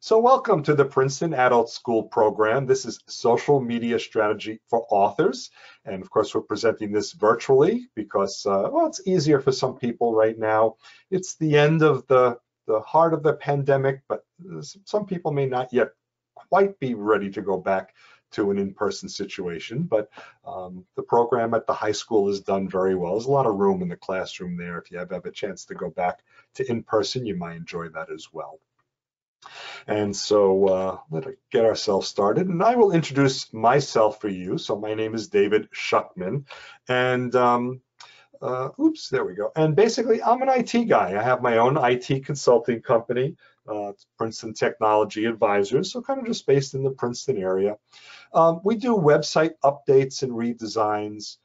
So welcome to the Princeton Adult School program. This is Social Media Strategy for Authors. And of course, we're presenting this virtually because, well, it's easier for some people right now. It's the end of the heart of the pandemic, but some people may not yet quite be ready to go back to an in-person situation. But the program at the high school is done very well. There's a lot of room in the classroom there. If you have a chance to go back to in-person, you might enjoy that as well. And so let's get ourselves started. And I will introduce myself for you. So my name is David Schuckman. And oops, there we go. And basically, I'm an IT guy. I have my own IT consulting company, it's Princeton Technology Advisors, so kind of just based in the Princeton area. We do website updates and redesigns.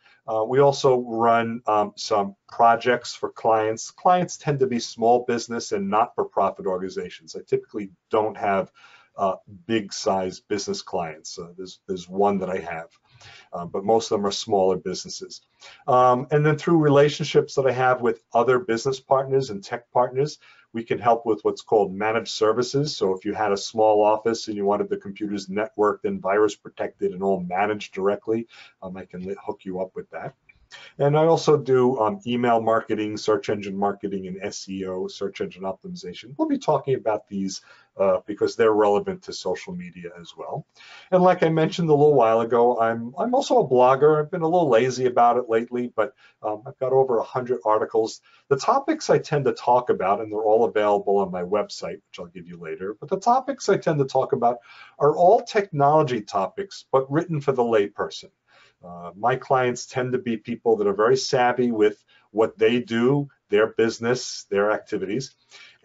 We also run some projects for clients. Clients tend to be small business and not-for-profit organizations. I typically don't have big size business clients. There's one that I have, but most of them are smaller businesses. And then through relationships that I have with other business partners and tech partners, we can help with what's called managed services. So if you had a small office and you wanted the computers networked and virus protected and all managed directly, I can hook you up with that. And I also do email marketing, search engine marketing, and SEO, search engine optimization. We'll be talking about these because they're relevant to social media as well. And like I mentioned a little while ago, I'm also a blogger. I've been a little lazy about it lately, but I've got over 100 articles. The topics I tend to talk about, and they're all available on my website, which I'll give you later, but the topics I tend to talk about are all technology topics, but written for the layperson. My clients tend to be people that are very savvy with what they do, their business, their activities.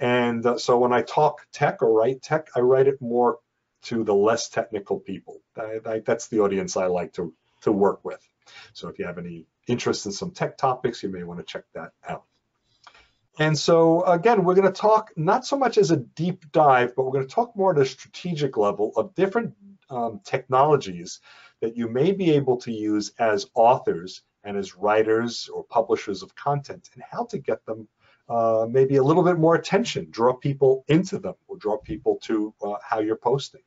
And so when I talk tech or write tech, I write it more to the less technical people. That's the audience I like to work with. So if you have any interest in some tech topics, you may want to check that out. And so again, we're going to talk not so much as a deep dive, but we're going to talk more at a strategic level of different technologies that you may be able to use as authors and as writers or publishers of content, and how to get them maybe a little bit more attention, draw people into them, or draw people to how you're posting.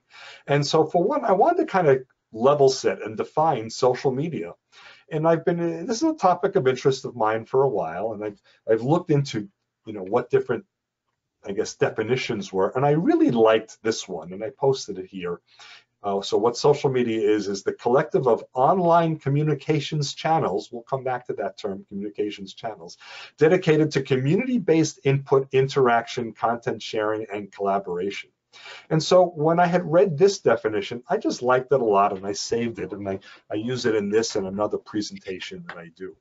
And so for one, I wanted to kind of level set and define social media. And this is a topic of interest of mine for a while, and I've looked into, what different, I guess, definitions were, and I really liked this one, and I posted it here. So what social media is the collective of online communications channels, we'll come back to that term, communications channels, dedicated to community-based input, interaction, content sharing, and collaboration. And so when I had read this definition, I just liked it a lot, and I saved it, and I use it in this and another presentation that I do.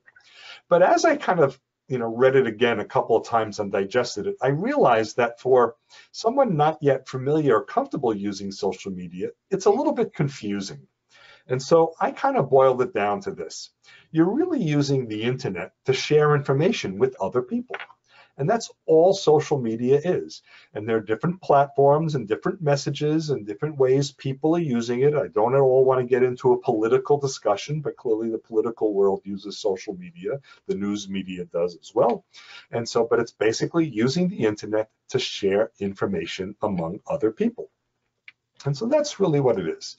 But as I kind of read it again a couple of times and digested it, I realized that for someone not yet familiar or comfortable using social media, it's a little bit confusing. And so I kind of boiled it down to this. You're really using the internet to share information with other people. And that's all social media is. And there are different platforms and different messages and different ways people are using it. I don't at all want to get into a political discussion, but clearly the political world uses social media. The news media does as well. And so, but it's basically using the internet to share information among other people. And so that's really what it is.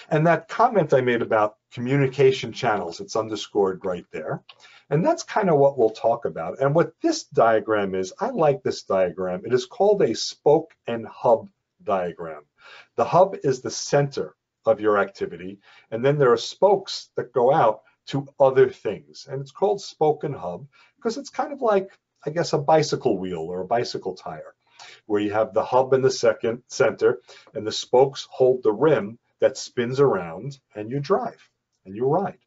And that comment I made about communication channels, it's underscored right there. And that's kind of what we'll talk about. And what this diagram is, I like this diagram. It is called a spoke and hub diagram. The hub is the center of your activity, and then there are spokes that go out to other things. And it's called spoke and hub because it's kind of like, I guess, a bicycle wheel or a bicycle tire, where you have the hub in the center, and the spokes hold the rim that spins around, and you drive and you ride.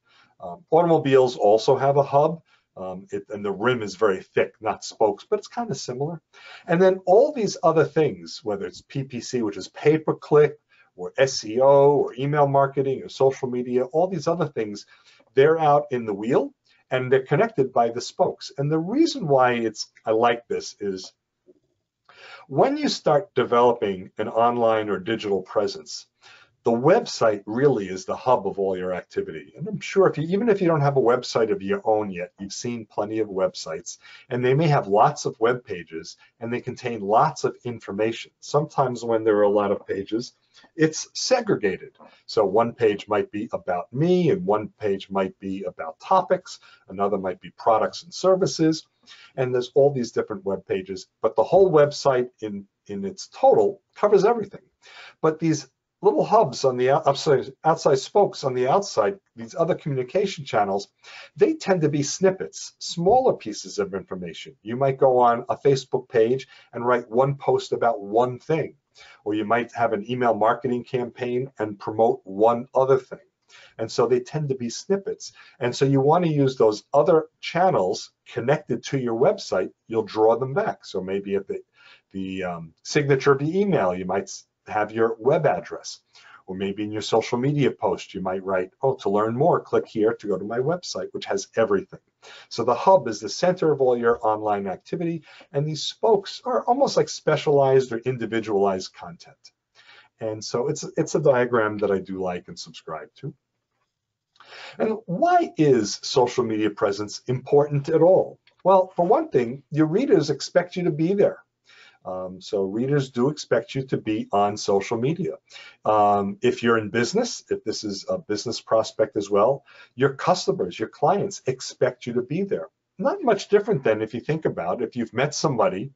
Automobiles also have a hub, and the rim is very thick, not spokes, but it's kind of similar. And then all these other things, whether it's PPC, which is pay-per-click, or SEO, or email marketing, or social media, all these other things, they're out in the wheel, and they're connected by the spokes. And the reason why I like this is when you start developing an online or digital presence, the website really is the hub of all your activity. And I'm sure even if you don't have a website of your own yet, you've seen plenty of websites, and they may have lots of web pages and they contain lots of information. Sometimes when there are a lot of pages, it's segregated. So one page might be about me, and one page might be about topics, another might be products and services, and there's all these different web pages, but the whole website in its total covers everything. But these little hubs on the outside spokes on the outside, these other communication channels, they tend to be snippets, smaller pieces of information. You might go on a Facebook page and write one post about one thing, or you might have an email marketing campaign and promote one other thing. And so they tend to be snippets. And so you want to use those other channels connected to your website. You'll draw them back. So maybe at the signature of the email, you might have your web address, or maybe in your social media post, you might write, oh, to learn more, click here to go to my website, which has everything. So the hub is the center of all your online activity, and these spokes are almost like specialized or individualized content. And so it's a diagram that I do like and subscribe to. And why is social media presence important at all? Well, for one thing, your readers expect you to be there. So readers do expect you to be on social media. If you're in business, if this is a business prospect as well, your customers, your clients expect you to be there. Not much different than if you think about if you've met somebody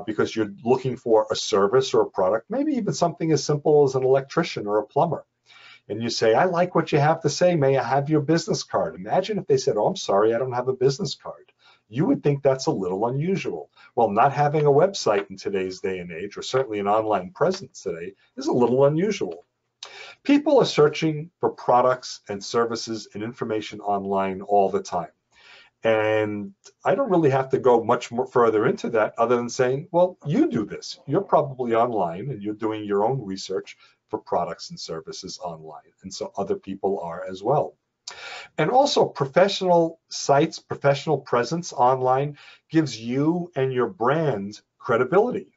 because you're looking for a service or a product, maybe even something as simple as an electrician or a plumber. And you say, I like what you have to say, may I have your business card? Imagine if they said, oh, I'm sorry, I don't have a business card. You would think that's a little unusual. Well, not having a website in today's day and age, or certainly an online presence today, is a little unusual. People are searching for products and services and information online all the time. And I don't really have to go much more further into that other than saying, well, you do this. You're probably online and you're doing your own research for products and services online. And so other people are as well. And also professional sites, professional presence online gives you and your brand credibility.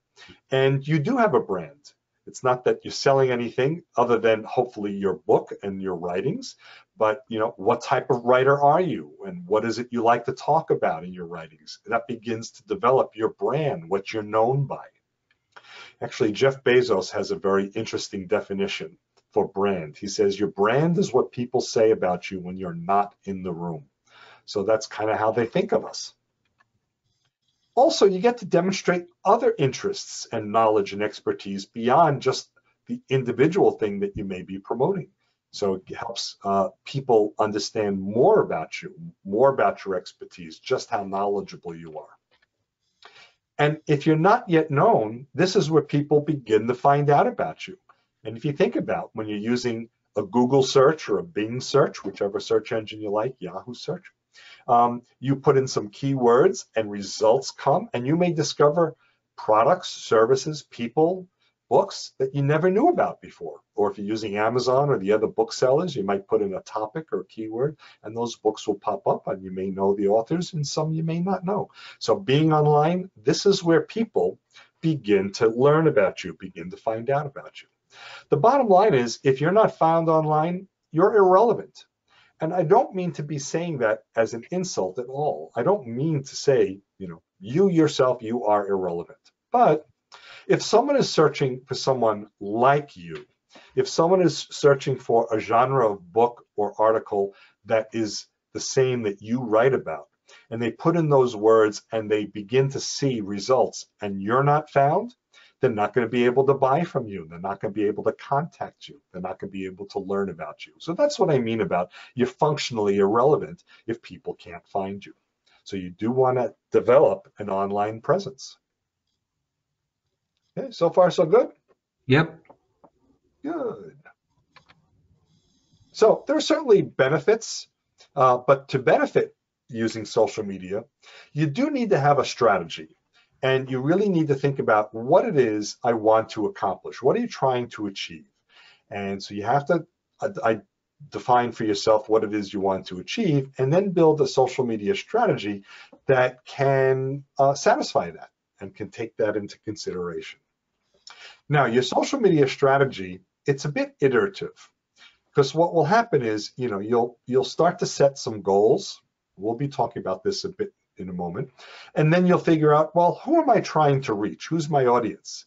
And you do have a brand. It's not that you're selling anything other than hopefully your book and your writings, but what type of writer are you and what is it you like to talk about in your writings? That begins to develop your brand, what you're known by. Actually, Jeff Bezos has a very interesting definition for brand. He says your brand is what people say about you when you're not in the room. So that's kind of how they think of us. Also, you get to demonstrate other interests and knowledge and expertise beyond just the individual thing that you may be promoting. So it helps people understand more about you, more about your expertise, just how knowledgeable you are. And if you're not yet known, this is where people begin to find out about you. And if you think about when you're using a Google search or a Bing search, whichever search engine you like, Yahoo search, you put in some keywords and results come, and you may discover products, services, people, books that you never knew about before. Or if you're using Amazon or the other booksellers, you might put in a topic or a keyword, and those books will pop up, and you may know the authors, and some you may not know. So being online, this is where people begin to learn about you, begin to find out about you. The bottom line is, if you're not found online, you're irrelevant. And I don't mean to be saying that as an insult at all. I don't mean to say, you yourself, you are irrelevant. But if someone is searching for someone like you, if someone is searching for a genre of book or article that is the same that you write about, and they put in those words and they begin to see results and you're not found, they're not going to be able to buy from you. They're not going to be able to contact you. They're not going to be able to learn about you. So that's what I mean about you're functionally irrelevant if people can't find you. So you do want to develop an online presence. Okay, so far so good? Yep. Good. So there are certainly benefits, but to benefit using social media, you do need to have a strategy. And you really need to think about what it is I want to accomplish. What are you trying to achieve? And so you have to define for yourself what it is you want to achieve, and then build a social media strategy that can satisfy that and can take that into consideration. Now, your social media strategy it's a bit iterative, because what will happen is, you'll start to set some goals. We'll be talking about this a bit in a moment. And then you'll figure out, well, who am I trying to reach? Who's my audience?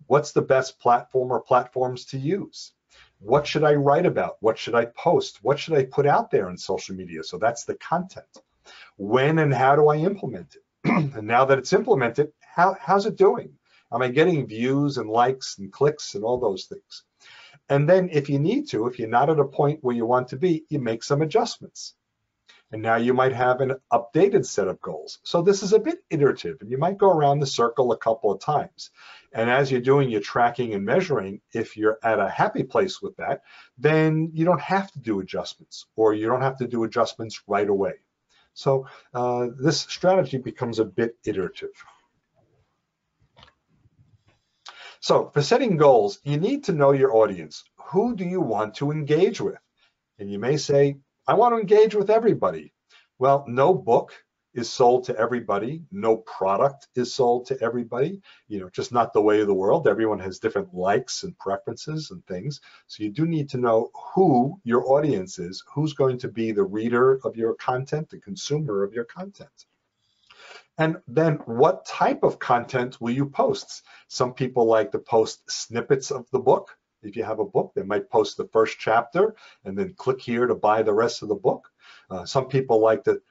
What's the best platform or platforms to use? What should I write about? What should I post? What should I put out there in social media? So that's the content. When and how do I implement it? And now that it's implemented, how's it doing? Am I getting views and likes and clicks and all those things? And then if you need to, if you're not at a point where you want to be, you make some adjustments. And now you might have an updated set of goals. So this is a bit iterative, and you might go around the circle a couple of times. And as you're doing your tracking and measuring, if you're at a happy place with that, then you don't have to do adjustments, or you don't have to do adjustments right away. So this strategy becomes a bit iterative. So for setting goals, you need to know your audience. Who do you want to engage with? And you may say, I want to engage with everybody. Well, no book is sold to everybody. No product is sold to everybody. Just not the way of the world. Everyone has different likes and preferences and things. So you do need to know who your audience is, who's going to be the reader of your content, the consumer of your content. And then what type of content will you post? Some people like to post snippets of the book. If you have a book, they might post the first chapter and then click here to buy the rest of the book. Some people like to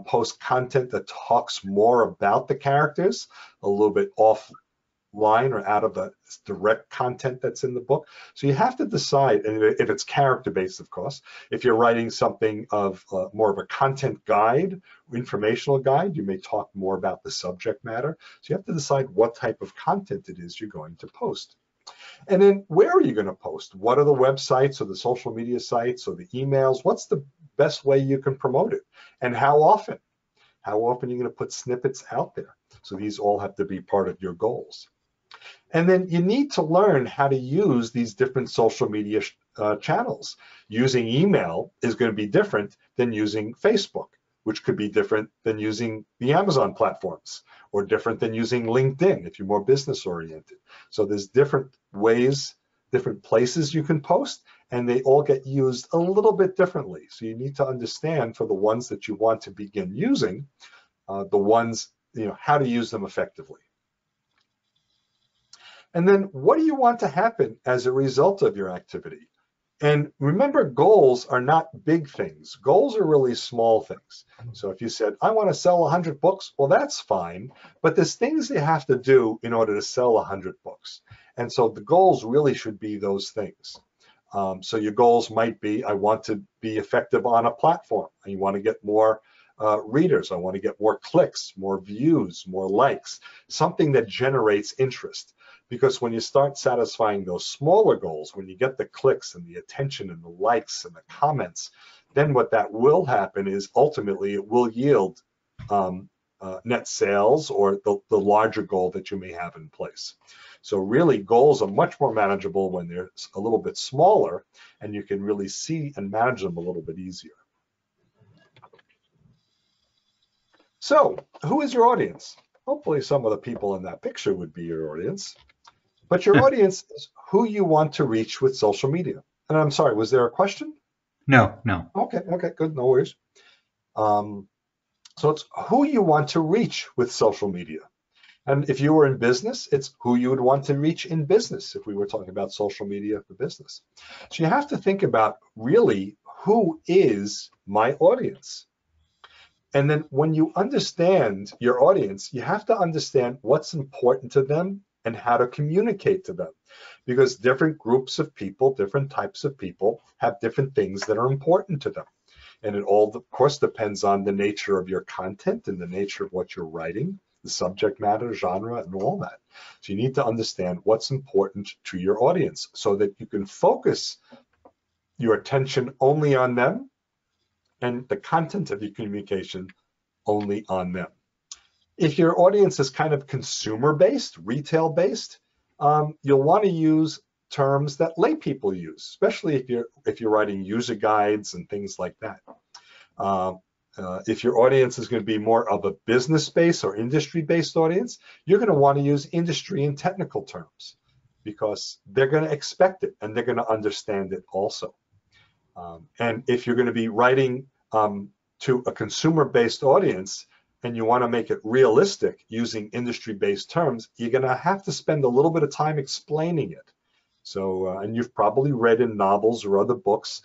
post content that talks more about the characters, a little bit offline or out of the direct content that's in the book. So you have to decide, and if it's character-based, of course. If you're writing something of more of a content guide, informational guide, you may talk more about the subject matter. So you have to decide what type of content it is you're going to post. And then where are you going to post? What are the websites or the social media sites or the emails? What's the best way you can promote it? And how often? How often are you going to put snippets out there? So these all have to be part of your goals. And then you need to learn how to use these different social media channels. Using email is going to be different than using Facebook, which could be different than using the Amazon platforms, or different than using LinkedIn if you're more business oriented. So there's different ways, different places you can post, and they all get used a little bit differently. So you need to understand, for the ones that you want to begin using, how to use them effectively. And then what do you want to happen as a result of your activity? And remember, goals are not big things. Goals are really small things. So if you said, I want to sell 100 books, well, that's fine. But there's things you have to do in order to sell 100 books. And so the goals really should be those things. So your goals might be, I want to be effective on a platform. I want to get more readers. I want to get more clicks, more views, more likes, something that generates interest. Because when you start satisfying those smaller goals, when you get the clicks and the attention and the likes and the comments, then what that will happen is ultimately it will yield net sales, or the larger goal that you may have in place. So really, goals are much more manageable when they're a little bit smaller, and you can really see and manage them a little bit easier. So who is your audience? Hopefully some of the people in that picture would be your audience. But your audience is who you want to reach with social media. And I'm sorry, was there a question? No. Okay, good, no worries. So it's who you want to reach with social media. And if you were in business, it's who you would want to reach in business if we were talking about social media for business. So you have to think about really, who is my audience? And then when you understand your audience, you have to understand what's important to them and how to communicate to them, because different groups of people, different types of people have different things that are important to them. And it all, of course, depends on the nature of your content and the nature of what you're writing, the subject matter, genre, and all that. So you need to understand what's important to your audience so that you can focus your attention only on them and the content of your communication only on them. If your audience is kind of consumer-based, retail-based, you'll want to use terms that lay people use, especially if you're writing user guides and things like that. If your audience is going to be more of a business-based or industry-based audience, you're going to want to use industry and technical terms, because they're going to expect it and they're going to understand it also. And if you're going to be writing to a consumer-based audience and you want to make it realistic using industry-based terms, you're going to have to spend a little bit of time explaining it. So, and you've probably read in novels or other books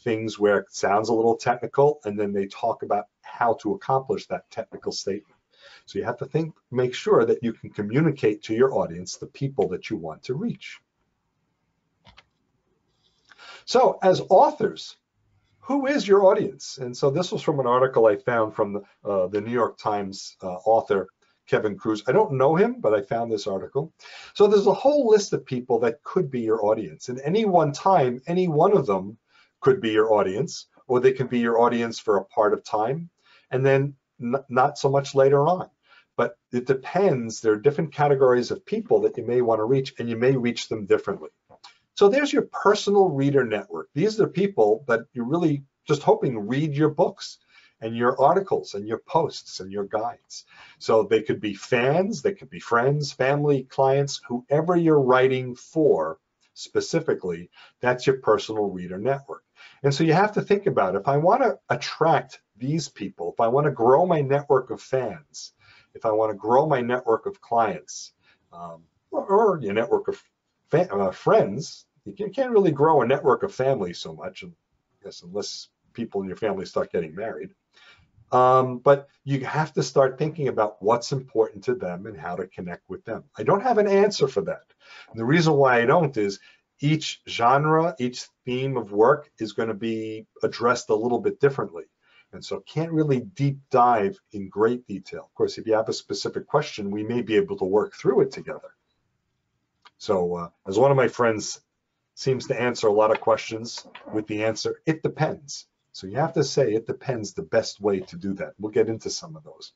things where it sounds a little technical, and then they talk about how to accomplish that technical statement. So you have to make sure that you can communicate to your audience the people that you want to reach. So as authors, who is your audience? And so this was from an article I found from the New York Times author, Kevin Kruse. I don't know him, but I found this article. So there's a whole list of people that could be your audience. And any one time, any one of them could be your audience, or they can be your audience for a part of time, and then not so much later on. But it depends. There are different categories of people that you may want to reach, and you may reach them differently. So there's your personal reader network. These are people that you're really just hoping read your books and your articles and your posts and your guides. So they could be fans, they could be friends, family, clients, whoever you're writing for specifically, that's your personal reader network. And so you have to think about, if I want to attract these people, if I want to grow my network of fans, if I want to grow my network of clients, or your network of friends, you can't really grow a network of family so much, I guess, unless people in your family start getting married. But you have to start thinking about what's important to them and how to connect with them. I don't have an answer for that. And the reason why I don't is each genre, each theme of work is going to be addressed a little bit differently. And so can't really deep dive in great detail. Of course, if you have a specific question, we may be able to work through it together. So as one of my friends seems to answer a lot of questions with the answer, it depends. So you have to say it depends the best way to do that. We'll get into some of those.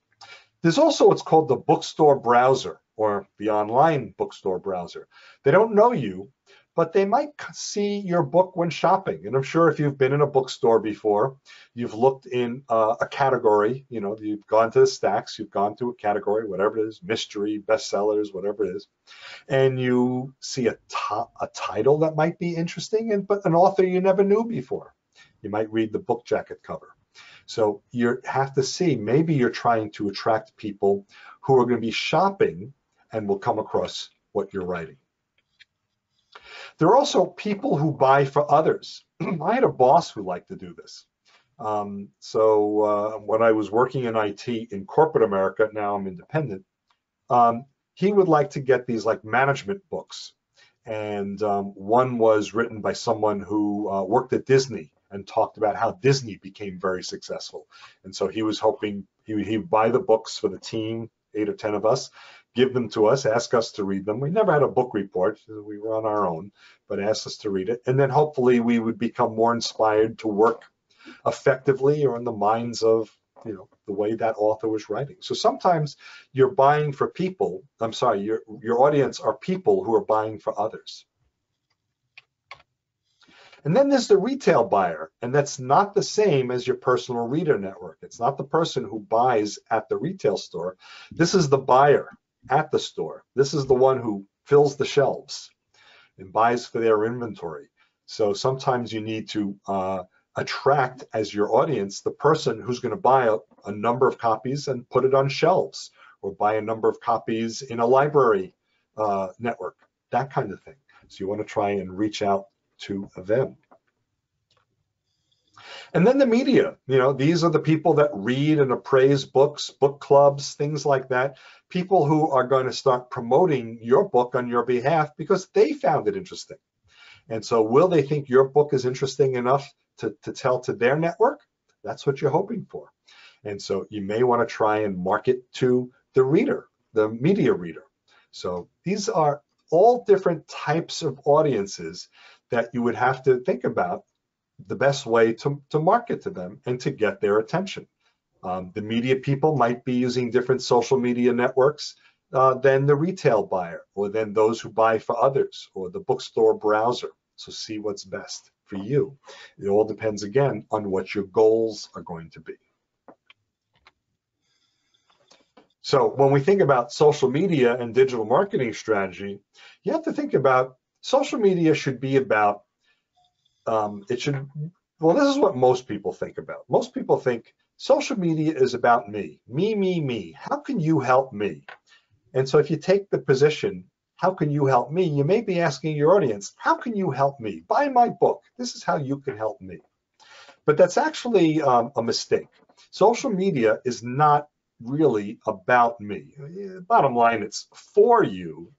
There's also what's called the bookstore browser, or the online bookstore browser. They don't know you, but they might see your book when shopping. And I'm sure if you've been in a bookstore before, you've looked in a category, you've gone to the stacks, you've gone to a category, whatever it is, mystery, bestsellers, whatever it is, and you see a title that might be interesting, but an author you never knew before. You might read the book jacket cover. So you have to see, maybe you're trying to attract people who are going to be shopping and will come across what you're writing. There are also people who buy for others. I had a boss who liked to do this. So when I was working in IT in corporate America, now I'm independent, he would like to get these like management books. And one was written by someone who worked at Disney and talked about how Disney became very successful. And so he was hoping he'd buy the books for the team, 8 or 10 of us, give them to us, ask us to read them. We never had a book report, we were on our own, but asked us to read it. And then hopefully we would become more inspired to work effectively or in the minds of, the way that author was writing. So sometimes you're buying for people, your audience are people who are buying for others. And then there's the retail buyer, and that's not the same as your personal reader network. It's not the person who buys at the retail store. This is the buyer at the store. This is the one who fills the shelves and buys for their inventory. So sometimes you need to attract as your audience the person who's going to buy a number of copies and put it on shelves, or buy a number of copies in a library network, that kind of thing. So you want to try and reach out to them. And then the media, these are the people that read and appraise books, book clubs, things like that. People who are going to start promoting your book on your behalf because they found it interesting. And so will they think your book is interesting enough to tell to their network? That's what you're hoping for. And so you may want to try and market to the reader, the media reader. So these are all different types of audiences that you would have to think about the best way to market to them and to get their attention. The media people might be using different social media networks than the retail buyer, or than those who buy for others, or the bookstore browser. So see what's best for you. It all depends, again, on what your goals are going to be. So when we think about social media and digital marketing strategy, you have to think about social media should be about, it should, well, this is what most people think about. Most people think social media is about me, me, me, me. How can you help me? And so if you take the position, how can you help me? You may be asking your audience, how can you help me? Buy my book. This is how you can help me. But that's actually a mistake. Social media is not really about me. Bottom line, it's for you,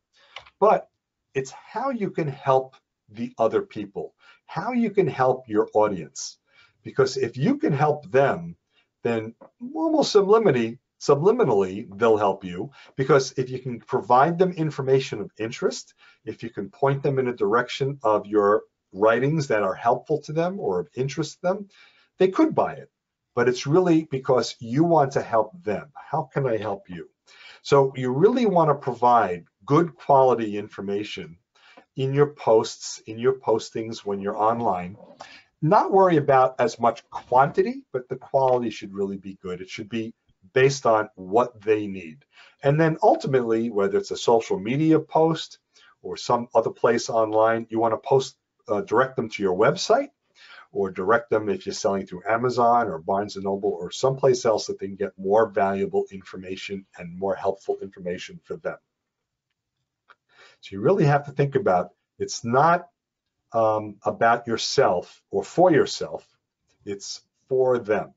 but it's how you can help the other people, how you can help your audience. Because if you can help them, then almost subliminally, they'll help you. Because if you can provide them information of interest, if you can point them in a direction of your writings that are helpful to them or of interest to them, they could buy it. But it's really because you want to help them. How can I help you? So you really want to provide good quality information in your posts, in your postings when you're online. Not worry about as much quantity, but the quality should really be good. It should be based on what they need. And then ultimately, whether it's a social media post or some other place online, you want to post, direct them to your website, or direct them if you're selling through Amazon or Barnes & Noble or someplace else that they can get more valuable information and more helpful information for them. So you really have to think about, it's not about yourself or for yourself, it's for them.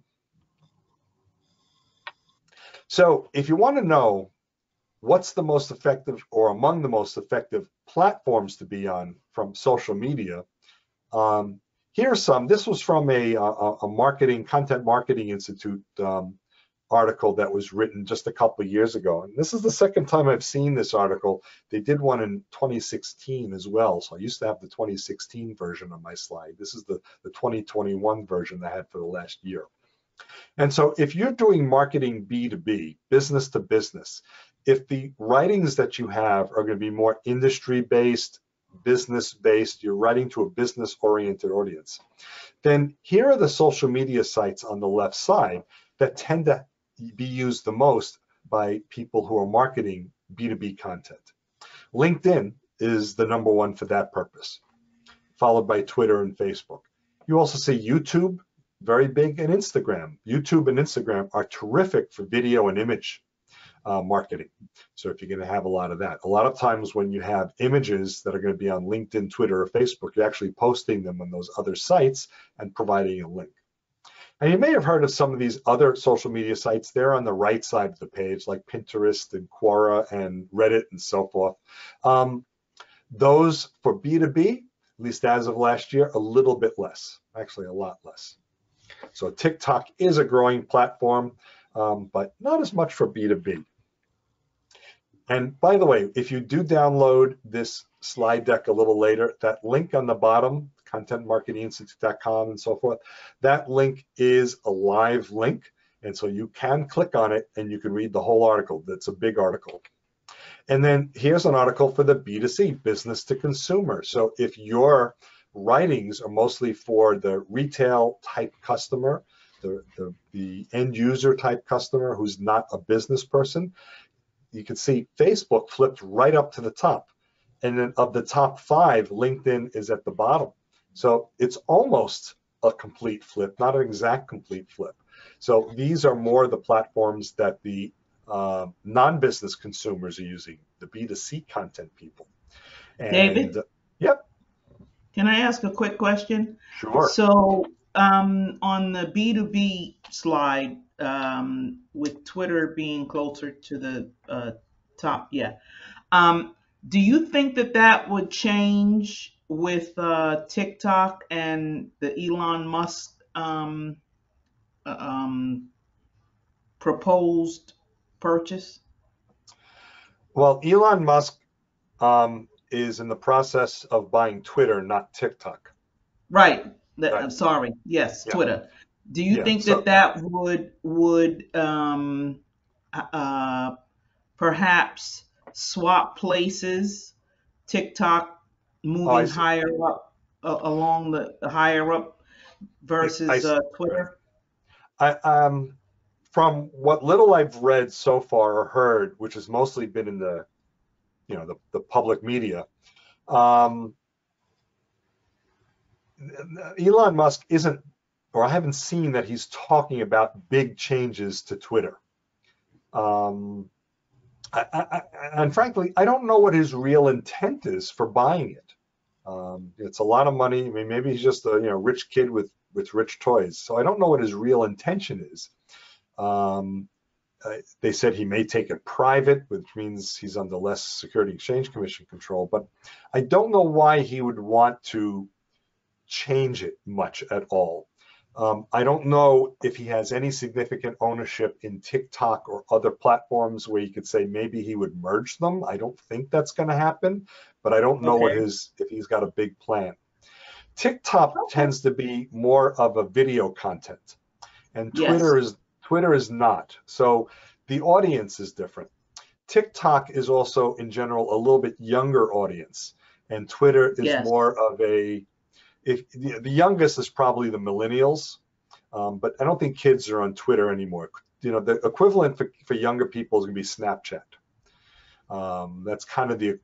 So if you want to know what's the most effective or among the most effective platforms to be on from social media, here's some. This was from a Content Marketing Institute article that was written just a couple of years ago. And this is the second time I've seen this article. They did one in 2016 as well. So I used to have the 2016 version on my slide. This is the 2021 version I had for the last year. And so if you're doing marketing B2B, business to business, if the writings that you have are going to be more industry-based, business-based, you're writing to a business-oriented audience, then here are the social media sites on the left side that tend to be used the most by people who are marketing B2B content. LinkedIn is the #1 for that purpose, followed by Twitter and Facebook. You also see YouTube, very big, and Instagram. YouTube and Instagram are terrific for video and image marketing. So if you're going to have a lot of that, a lot of times when you have images that are going to be on LinkedIn, Twitter, or Facebook, you're actually posting them on those other sites and providing a link. And you may have heard of some of these other social media sites. They're on the right side of the page, like Pinterest and Quora and Reddit and so forth. Those for B2B, at least as of last year, a little bit less, actually a lot less. So TikTok is a growing platform, but not as much for B2B. And by the way, if you do download this slide deck a little later, that link on the bottom, contentmarketinginstitute.com and so forth, that link is a live link. And so you can click on it and you can read the whole article. That's a big article. And then here's an article for the B2C, business to consumer. So if your writings are mostly for the retail type customer, the end user type customer who's not a business person, you can see Facebook flipped right up to the top. And then of the top 5, LinkedIn is at the bottom. So it's almost a complete flip, not an exact complete flip. So these are more the platforms that the non-business consumers are using, the B2C content people. And, David, yep. can I ask a quick question? Sure. So on the B2B slide, with Twitter being closer to the top, yeah. Do you think that that would change with TikTok and the Elon Musk um, proposed purchase? Well, Elon Musk is in the process of buying Twitter, not TikTok. Right. Right. I'm sorry. Yes, Yeah. Twitter. Do you Yeah. think that So, that would uh, perhaps swap places? TikTok oh, I moving see. higher up along the higher up I versus see. Right. Twitter. I, from what little I've read so far or heard, which has mostly been in the, the public media, um, Elon Musk isn't, or I haven't seen that he's talking about big changes to Twitter. And frankly, I don't know what his real intent is for buying it. It's a lot of money. I mean, maybe he's just a rich kid with rich toys. So I don't know what his real intention is. They said he may take it private, which means he's under less Security Exchange Commission control. But I don't know why he would want to change it much at all. I don't know if he has any significant ownership in TikTok or other platforms where you could say maybe he would merge them. I don't think that's going to happen, but I don't know if he's got a big plan. TikTok tends to be more of a video content, and Twitter is not. So the audience is different. TikTok is also in general a little bit younger audience, and Twitter is more of a, if the youngest is probably the millennials, but I don't think kids are on Twitter anymore. The equivalent for younger people is going to be Snapchat. That's kind of the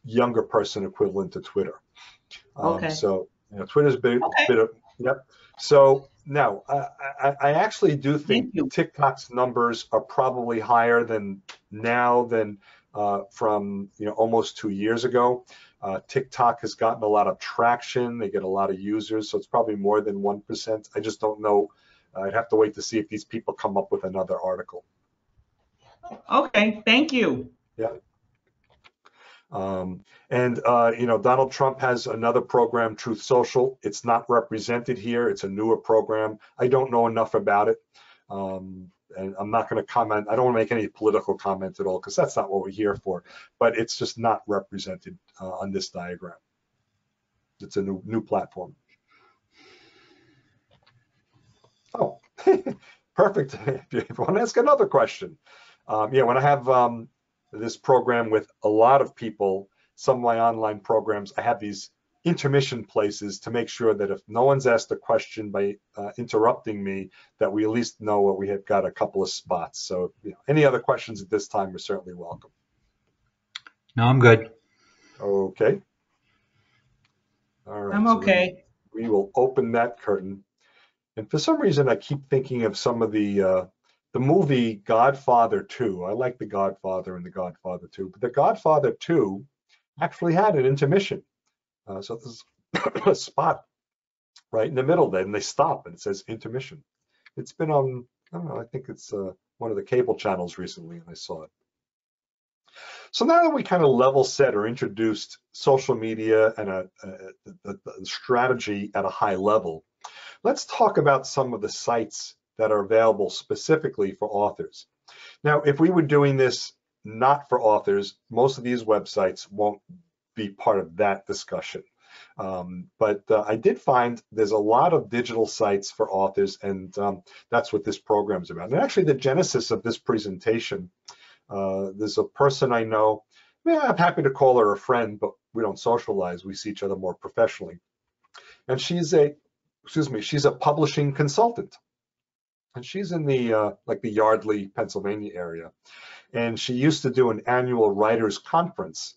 younger person equivalent to Twitter. So Twitter's a bit of, yep. So now I actually do think TikTok's numbers are probably higher than from almost 2 years ago. TikTok has gotten a lot of traction. They get a lot of users, so it's probably more than 1%. I just don't know. I'd have to wait to see if these people come up with another article. Okay, thank you. Yeah. Donald Trump has another program, Truth Social. It's not represented here. It's a newer program. I don't know enough about it. And I'm not going to comment. I don't want to make any political comment at all because that's not what we're here for. But it's just not represented on this diagram. It's a new platform. Oh, perfect. If you want to ask another question. When I have this program with a lot of people, some of my online programs, I have these intermission places to make sure that if no one's asked a question by interrupting me, that we at least know what we have got a couple of spots. So any other questions at this time are certainly welcome. No, I'm good. Okay. All right. I'm okay. So we will open that curtain. And for some reason, I keep thinking of some of the movie Godfather 2. I like The Godfather and The Godfather 2, but The Godfather 2 actually had an intermission. So there's a spot right in the middle there, and they stop and it says intermission. It's been on, I don't know, I think it's one of the cable channels recently, and I saw it. So now that we kind of level set or introduced social media and the strategy at a high level, let's talk about some of the sites that are available specifically for authors. Now, if we were doing this not for authors, most of these websites won't be part of that discussion. But I did find there's a lot of digital sites for authors, and that's what this program is about. And actually, the genesis of this presentation, there's a person I know, I'm happy to call her a friend, but we don't socialize. We see each other more professionally. And she's a publishing consultant. And she's in the like the Yardley, Pennsylvania area. And she used to do an annual writers conference.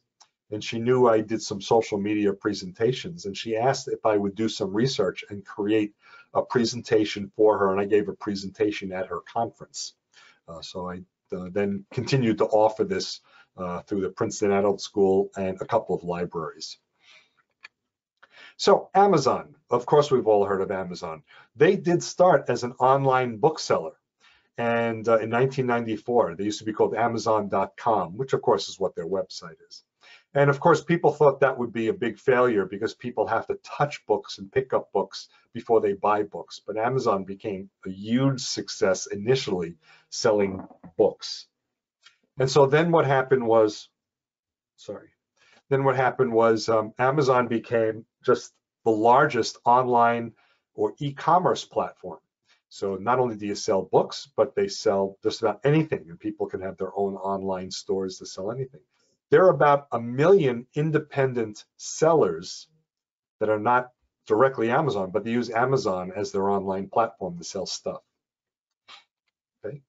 And she knew I did some social media presentations. And she asked if I would do some research and create a presentation for her. And I gave a presentation at her conference. So I then continued to offer this through the Princeton Adult School and a couple of libraries. So Amazon, of course, we've all heard of Amazon. They did start as an online bookseller. And in 1994, they used to be called Amazon.com, which of course is what their website is. And of course, people thought that would be a big failure because people have to touch books and pick up books before they buy books. But Amazon became a huge success initially selling books. And so then what happened was, Amazon became just the largest online or e-commerce platform. So not only do you sell books, but they sell just about anything, and people can have their own online stores to sell anything. There are about 1 million independent sellers that are not directly Amazon, but they use Amazon as their online platform to sell stuff. Okay.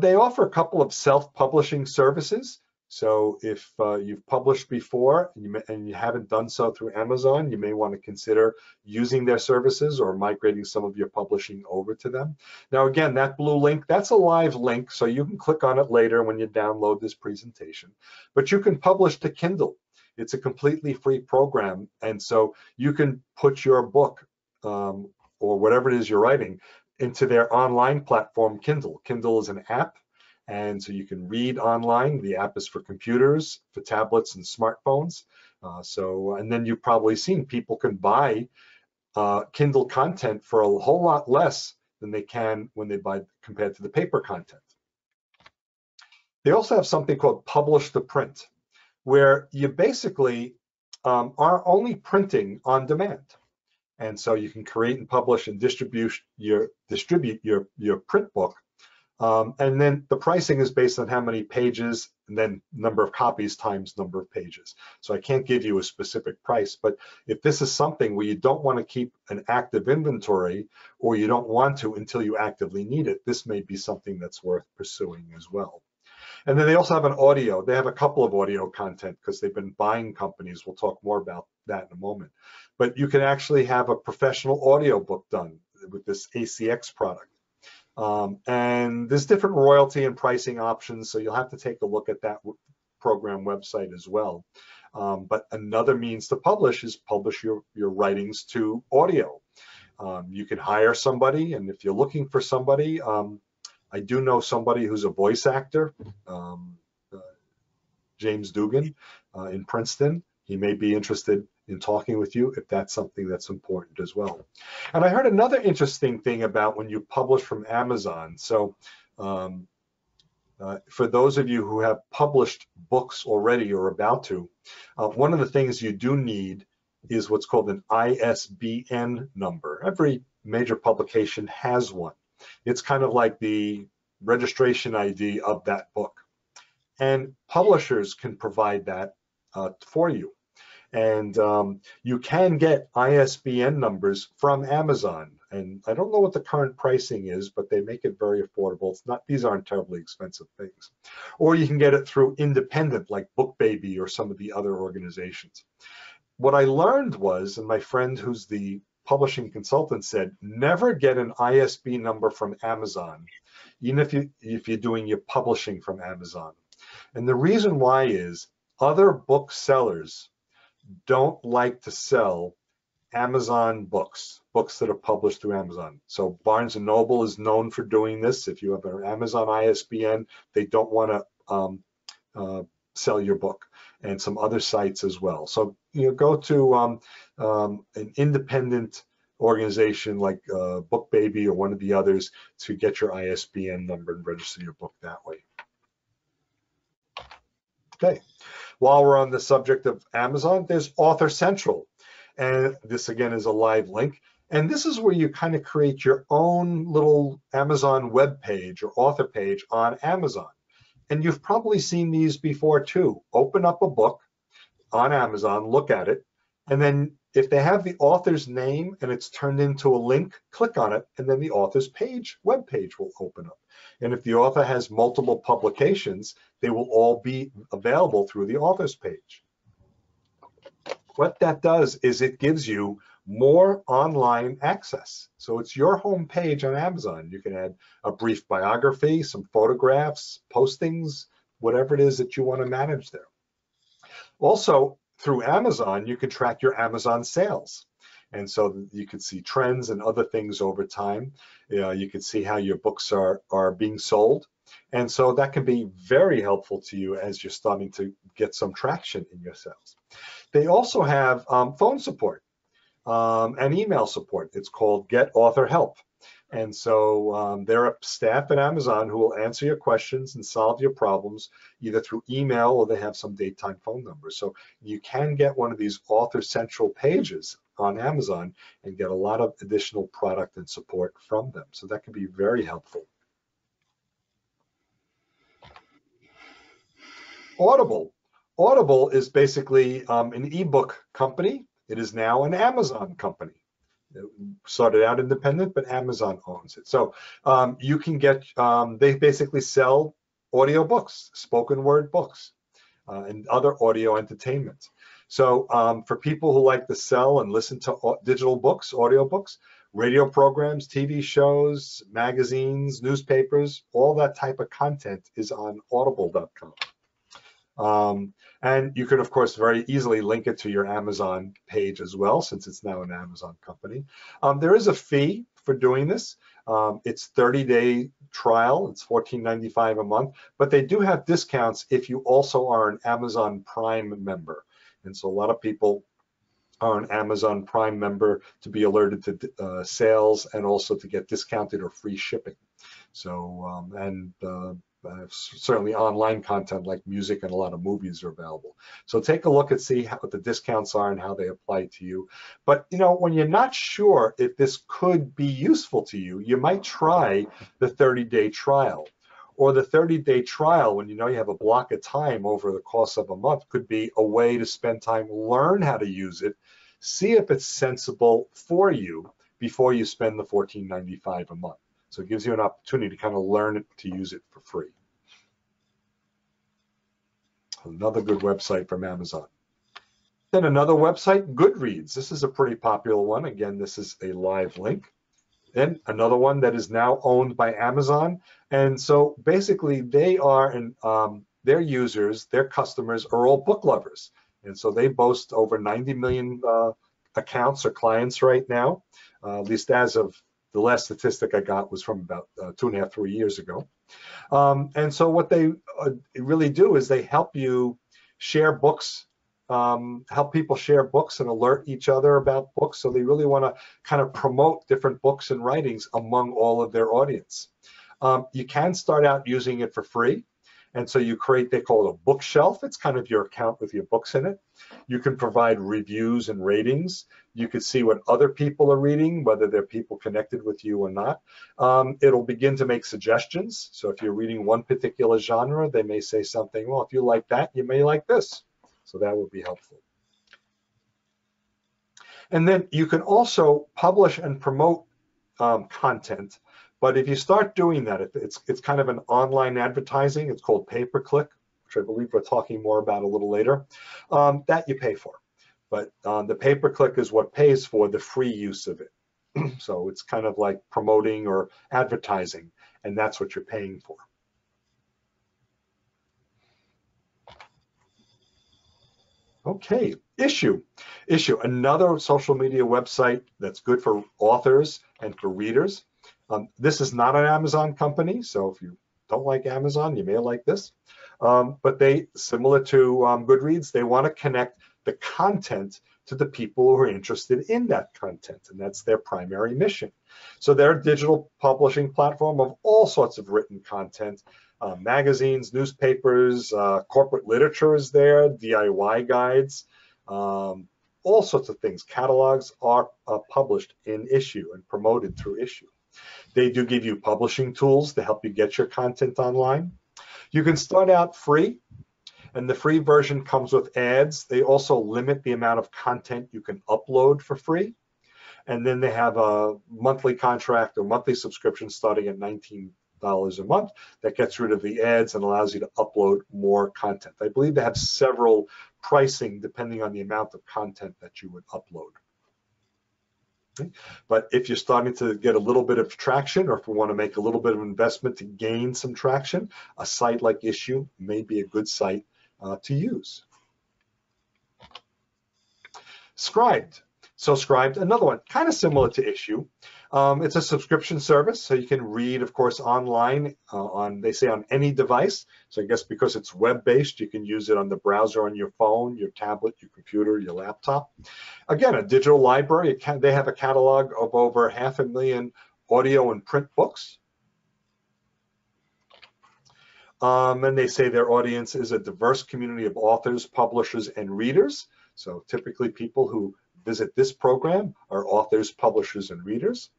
They offer a couple of self-publishing services. So if you've published before and you haven't done so through Amazon, you may want to consider using their services or migrating some of your publishing over to them. Now, again, that blue link, that's a live link, so you can click on it later when you download this presentation. But you can publish to Kindle. It's a completely free program, and so you can put your book or whatever it is you're writing into their online platform, Kindle. Kindle is an app, and so you can read online. The app is for computers, for tablets and smartphones. And then you've probably seen people can buy Kindle content for a whole lot less than they can when they buy compared to the paper content. They also have something called Publish to Print, where you basically are only printing on demand. And so you can create and publish and distribute your print book. And then the pricing is based on how many pages and then number of copies times number of pages. So I can't give you a specific price, but if this is something where you don't want to keep an active inventory or you don't want to until you actively need it, this may be something that's worth pursuing as well. And then they also have an audio. They have a couple of audio content because they've been buying companies. We'll talk more about that in a moment. But you can actually have a professional audio book done with this ACX product. And there's different royalty and pricing options, so you'll have to take a look at that program website as well. But another means to publish is publish your writings to audio. You can hire somebody, and if you're looking for somebody, I do know somebody who's a voice actor, James Dugan in Princeton. He may be interested in talking with you if that's something that's important as well. And I heard another interesting thing about when you publish from Amazon. So for those of you who have published books already or about to, one of the things you do need is what's called an ISBN number. Every major publication has one. It's kind of like the registration ID of that book. And publishers can provide that for you. And you can get ISBN numbers from Amazon. And I don't know what the current pricing is, but they make it very affordable. These aren't terribly expensive things. Or you can get it through independent, like BookBaby or some of the other organizations. What I learned was, and my friend who's the publishing consultant said, never get an ISBN number from Amazon, even if you're doing your publishing from Amazon. And the reason why is other booksellers don't like to sell Amazon books that are published through Amazon. So Barnes & Noble is known for doing this. If you have an Amazon ISBN, they don't want to sell your book, and some other sites as well. So go to an independent organization like BookBaby or one of the others to get your ISBN number and register your book that way. Okay. While we're on the subject of Amazon, there's Author Central. And this again is a live link. And this is where you kind of create your own little Amazon web page or author page on Amazon. And you've probably seen these before too. Open up a book on Amazon, look at it, and then if they have the author's name and it's turned into a link, click on it, and then the author's web page will open up. And if the author has multiple publications, they will all be available through the author's page. What that does is it gives you more online access. So it's your home page on Amazon. You can add a brief biography, some photographs, postings, whatever it is that you want to manage there. Also, through Amazon, you can track your Amazon sales. And so you can see trends and other things over time. You can see how your books are being sold. And so that can be very helpful to you as you're starting to get some traction in your sales. They also have phone support and email support. It's called Get Author Help. And so there are staff at Amazon who will answer your questions and solve your problems either through email or they have some daytime phone numbers. So you can get one of these Author Central pages on Amazon and get a lot of additional product and support from them. So that can be very helpful. Audible. Audible is basically an ebook company. It is now an Amazon company. started out independent, but Amazon owns it. So you can get, they basically sell audio books, spoken word books, and other audio entertainment. So for people who like to sell and listen to digital books, audio books, radio programs, TV shows, magazines, newspapers, all that type of content is on audible.com. And you can, of course, very easily link it to your Amazon page as well, since it's now an Amazon company. There is a fee for doing this. It's 30-day trial. It's $14.95 a month, but they do have discounts if you also are an Amazon Prime member. And so a lot of people are an Amazon Prime member to be alerted to sales and also to get discounted or free shipping. So, certainly online content like music and a lot of movies are available. So take a look and see what the discounts are and how they apply to you. But you know, when you're not sure if this could be useful to you, you might try the 30-day trial. Or the 30-day trial, when you know you have a block of time over the course of a month, could be a way to spend time, learn how to use it, see if it's sensible for you before you spend the $14.95 a month. So it gives you an opportunity to kind of learn it, to use it for free. Another good website from Amazon. Then another website, Goodreads. This is a pretty popular one. Again, this is a live link. Then another one that is now owned by Amazon. And so basically they are, their users, their customers are all book lovers. And so they boast over 90 million accounts or clients right now, at least as of the last statistic I got was from about 2.5, 3 years ago. And so what they really do is they help you share books, help people share books and alert each other about books. So they really want to kind of promote different books and writings among all of their audience. You can start out using it for free. And so you create, they call it a bookshelf. It's kind of your account with your books in it. You can provide reviews and ratings. You can see what other people are reading, whether they're people connected with you or not. It'll begin to make suggestions. So if you're reading one particular genre, they may say something, well, if you like that, you may like this. So that would be helpful. And then you can also publish and promote content. But if you start doing that, it's kind of an online advertising. It's called pay-per-click, which I believe we're talking more about a little later, that you pay for. But the pay-per-click is what pays for the free use of it. So it's kind of like promoting or advertising, and that's what you're paying for. Okay, Issuu, another social media website that's good for authors and for readers. This is not an Amazon company, so if you don't like Amazon, you may like this. But they, similar to Goodreads, they want to connect the content to the people who are interested in that content, and that's their primary mission. So they're a digital publishing platform of all sorts of written content, magazines, newspapers, corporate literature is there, DIY guides, all sorts of things. Catalogs are published in Issuu and promoted through Issuu. They do give you publishing tools to help you get your content online. You can start out free, and the free version comes with ads. They also limit the amount of content you can upload for free. And then they have a monthly contract or monthly subscription starting at $19 a month that gets rid of the ads and allows you to upload more content. I believe they have several pricing depending on the amount of content that you would upload. Okay. But if you're starting to get a little bit of traction, or if you want to make a little bit of investment to gain some traction, a site like Issuu may be a good site to use. Scribd. So Scribd, another one, kind of similar to Issuu. It's a subscription service, so you can read, of course, online they say on any device. So I guess because it's web-based, you can use it on the browser on your phone, your tablet, your computer, your laptop. Again, a digital library. They have a catalog of over 500,000 audio and print books. And they say their audience is a diverse community of authors, publishers, and readers. So typically people who visit this program are authors, publishers, and readers.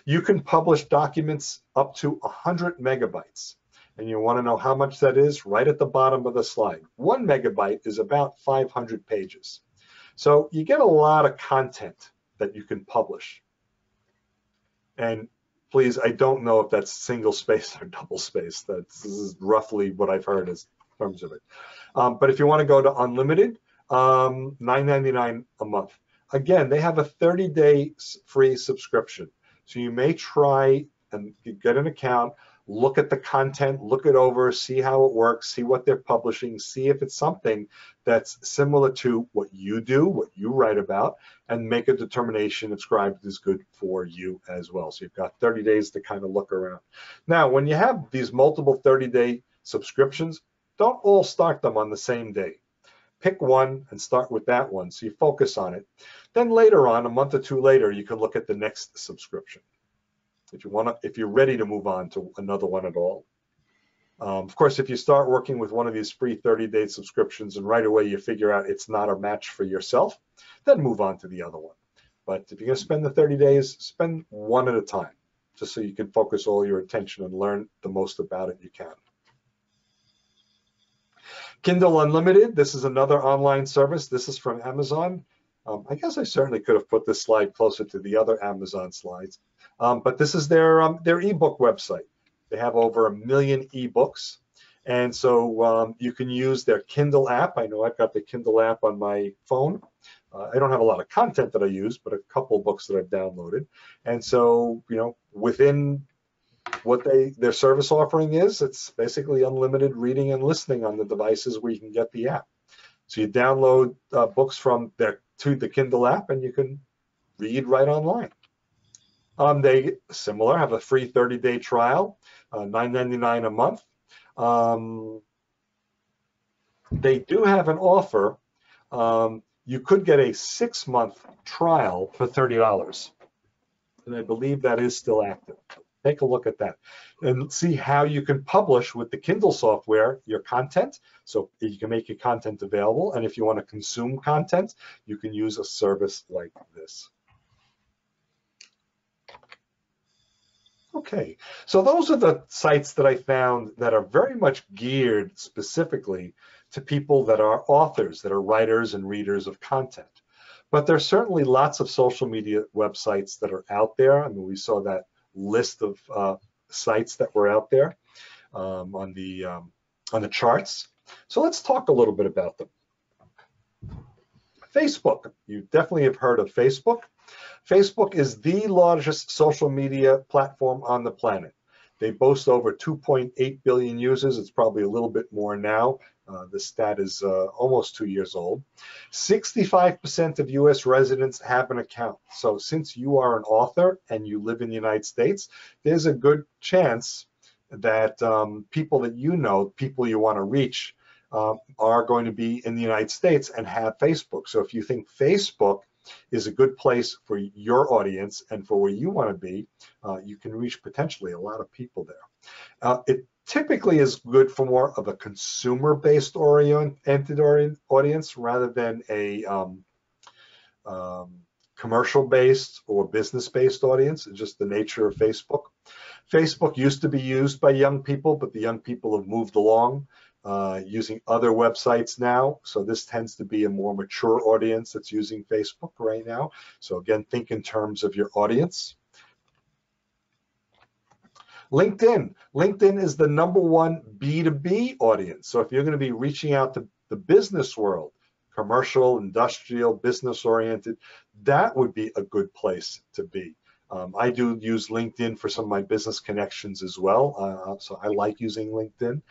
You can publish documents up to 100 megabytes. And you want to know how much that is? Right at the bottom of the slide. 1 megabyte is about 500 pages. So you get a lot of content that you can publish. And please, I don't know if that's single space or double space. This is roughly what I've heard as terms of it. But if you want to go to unlimited, $9.99 a month. Again, they have a 30-day free subscription. So you may try and get an account, look at the content, look it over, see how it works, see what they're publishing, see if it's something that's similar to what you do, what you write about, and make a determination if Scribd is good for you as well. So you've got 30 days to kind of look around. Now, when you have these multiple 30-day subscriptions, don't all start them on the same day. Pick one and start with that one, so you focus on it. Then later on, a month or two later, you can look at the next subscription if you're ready to move on to another one at all. Of course, if you start working with one of these free 30-day subscriptions and right away you figure out it's not a match for yourself, then move on to the other one. But if you're going to spend the 30 days, spend one at a time, just so you can focus all your attention and learn the most about it you can. Kindle Unlimited, this is another online service. This is from Amazon. I guess I certainly could have put this slide closer to the other Amazon slides, but this is their ebook website. They have over 1 million ebooks, and so you can use their Kindle app. I know I've got the Kindle app on my phone. I don't have a lot of content that I use, but a couple books that I've downloaded. And so, within what their service offering is, it's basically unlimited reading and listening on the devices where you can get the app. So you download books from to the Kindle app, and you can read right online. They have a free 30-day trial, $9.99 a month. They do have an offer. You could get a 6-month trial for $30, and I believe that is still active. Take a look at that and see how you can publish with the Kindle software your content, so you can make your content available. And if you want to consume content, you can use a service like this. Okay, so those are the sites that I found that are very much geared specifically to people that are authors, that are writers and readers of content. But there's certainly lots of social media websites that are out there. I mean, we saw that list of sites that were out there on the charts. So let's talk a little bit about them. Facebook, you definitely have heard of Facebook. Facebook is the largest social media platform on the planet. They boast over 2.8 billion users. It's probably a little bit more now. The stat is almost 2 years old. 65% of US residents have an account. So since you are an author and you live in the United States, there's a good chance that people that you know, people you want to reach, are going to be in the United States and have Facebook. So if you think Facebook is a good place for your audience and for where you want to be, you can reach potentially a lot of people there. It typically is good for more of a consumer-based oriented audience rather than a commercial-based or business-based audience. It's just the nature of Facebook. Facebook used to be used by young people, but the young people have moved along using other websites now. So this tends to be a more mature audience that's using Facebook right now. So again, think in terms of your audience. LinkedIn. LinkedIn is the #1 B2B audience. So if you're going to be reaching out to the business world, commercial, industrial, business-oriented, that would be a good place to be. I do use LinkedIn for some of my business connections as well, so I like using LinkedIn.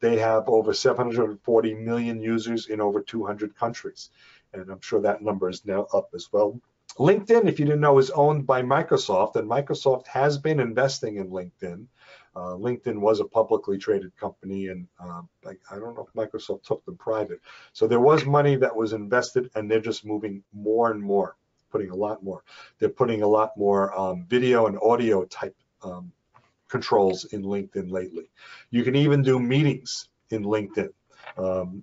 They have over 740 million users in over 200 countries, and I'm sure that number is now up as well. LinkedIn, if you didn't know, is owned by Microsoft, and Microsoft has been investing in LinkedIn. LinkedIn was a publicly traded company, and I don't know if Microsoft took them private. So there was money that was invested, and they're just moving more and more. Putting a lot more. They're putting a lot more video and audio type controls in LinkedIn lately. You can even do meetings in LinkedIn.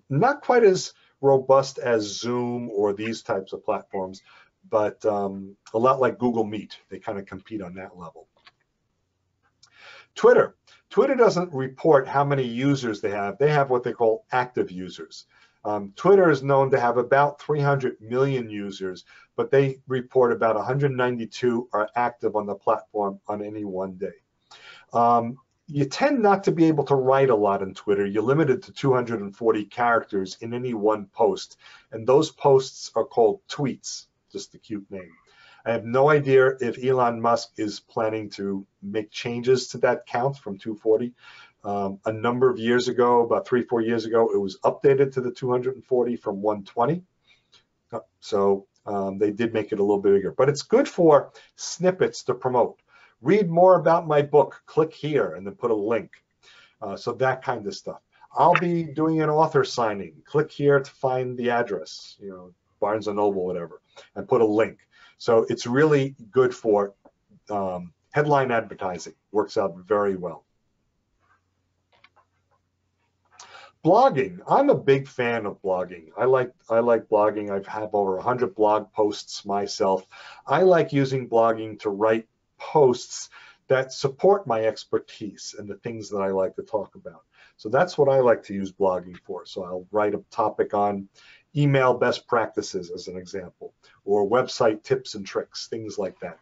Not quite as robust as Zoom or these types of platforms, but a lot like Google Meet. They kind of compete on that level. Twitter. Twitter doesn't report how many users they have. They have what they call active users. Twitter is known to have about 300 million users, but they report about 192 are active on the platform on any one day. You tend not to be able to write a lot on Twitter. You're limited to 240 characters in any one post, and those posts are called tweets, just a cute name. I have no idea if Elon Musk is planning to make changes to that count from 240. A number of years ago, about 3-4 years ago, it was updated to the 240 from 120. So they did make it a little bit bigger, but it's good for snippets to promote. Read more about my book, click here, and then put a link. So that kind of stuff. I'll be doing an author signing. Click here to find the address, Barnes & Noble, whatever, and put a link. So it's really good for headline advertising. Works out very well. Blogging. I'm a big fan of blogging. I like blogging. I've had over 100 blog posts myself. I like using blogging to write posts that support my expertise and the things that I like to talk about. So that's what I like to use blogging for. So I'll write a topic on email best practices as an example, or website tips and tricks, things like that.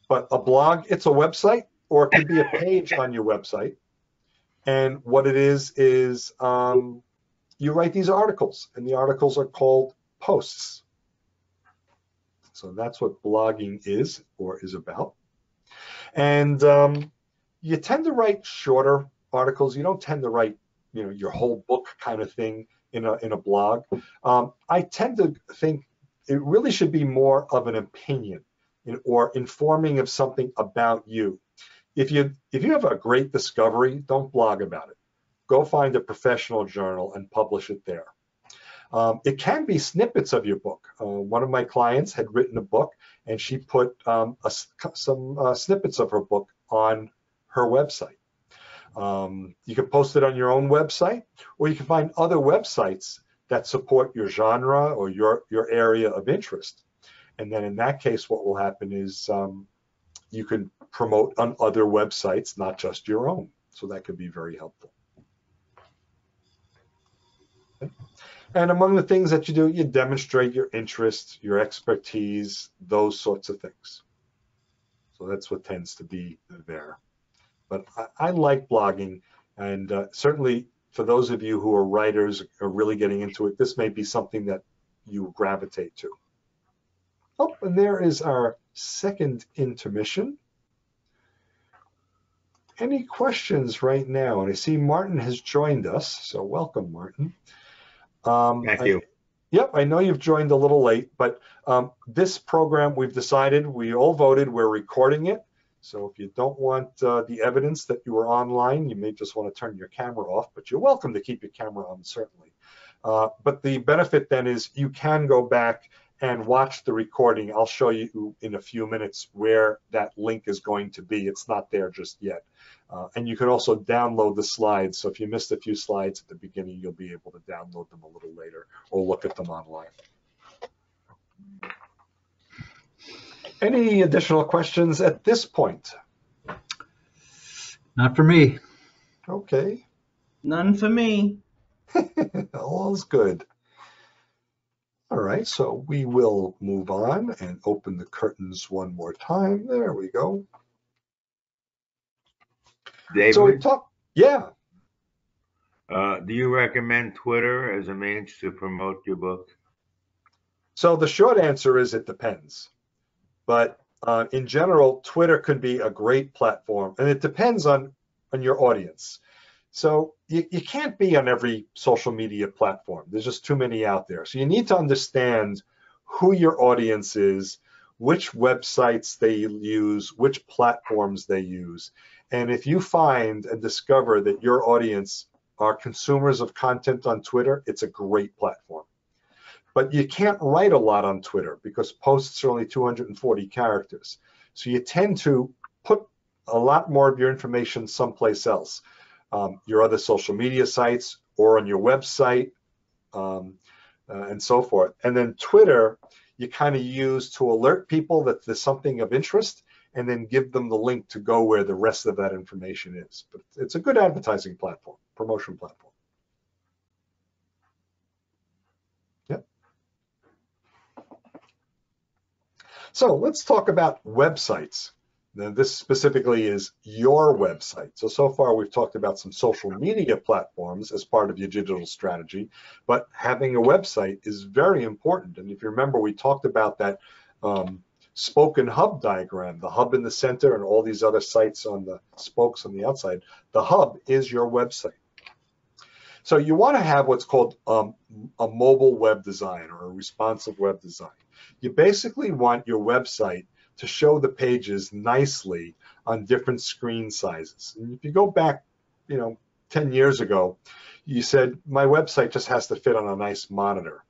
But a blog, it's a website, or it could be a page on your website. And what it is you write these articles, and the articles are called posts. So that's what blogging is or is about. And you tend to write shorter articles. You don't tend to write, your whole book kind of thing in a blog. I tend to think it really should be more of an opinion or informing of something about you. If you have a great discovery, don't blog about it. Go find a professional journal and publish it there. It can be snippets of your book. One of my clients had written a book, and she put some snippets of her book on her website. You can post it on your own website, or you can find other websites that support your genre or your area of interest. And then in that case, what will happen is you can promote on other websites, not just your own. So that could be very helpful. Okay. And among the things that you do, you demonstrate your interest, your expertise, those sorts of things. So that's what tends to be there. But I like blogging, and certainly for those of you who are writers or really getting into it, this may be something that you gravitate to. Oh, and there is our second intermission. Any questions right now? And I see Martin has joined us, so welcome, Martin. Thank you. Yep, I know you've joined a little late, but this program, we've decided, we all voted, we're recording it. So if you don't want the evidence that you were online, you may just want to turn your camera off, but you're welcome to keep your camera on, certainly. But the benefit then is you can go back and watch the recording. I'll show you in a few minutes where that link is going to be. It's not there just yet. And you can also download the slides. So if you missed a few slides at the beginning, you'll be able to download them a little later or look at them online. Any additional questions at this point? Not for me. Okay. None for me. All's good. All right, so we will move on and open the curtains one more time. There we go. David, So we talk, yeah. do you recommend Twitter as a means to promote your book? So the short answer is it depends. But in general, Twitter could be a great platform, and it depends on your audience. So you can't be on every social media platform. There's just too many out there. So you need to understand who your audience is, which websites they use, which platforms they use. And if you find and discover that your audience are consumers of content on Twitter, it's a great platform. But you can't write a lot on Twitter because posts are only 240 characters. So you tend to put a lot more of your information someplace else. Your other social media sites or on your website and so forth. And then Twitter, you kind of use to alert people that there's something of interest and then give them the link to go where the rest of that information is. But it's a good advertising platform, promotion platform. Yep. So let's talk about websites. Now, this specifically is your website. So far we've talked about some social media platforms as part of your digital strategy, but having a website is very important. And if you remember, we talked about that spoke and hub diagram, the hub in the center and all these other sites on the spokes on the outside. The hub is your website. So you want to have what's called a mobile web design or a responsive web design. You basically want your website to show the pages nicely on different screen sizes. And if you go back, 10 years ago, you said, my website just has to fit on a nice monitor.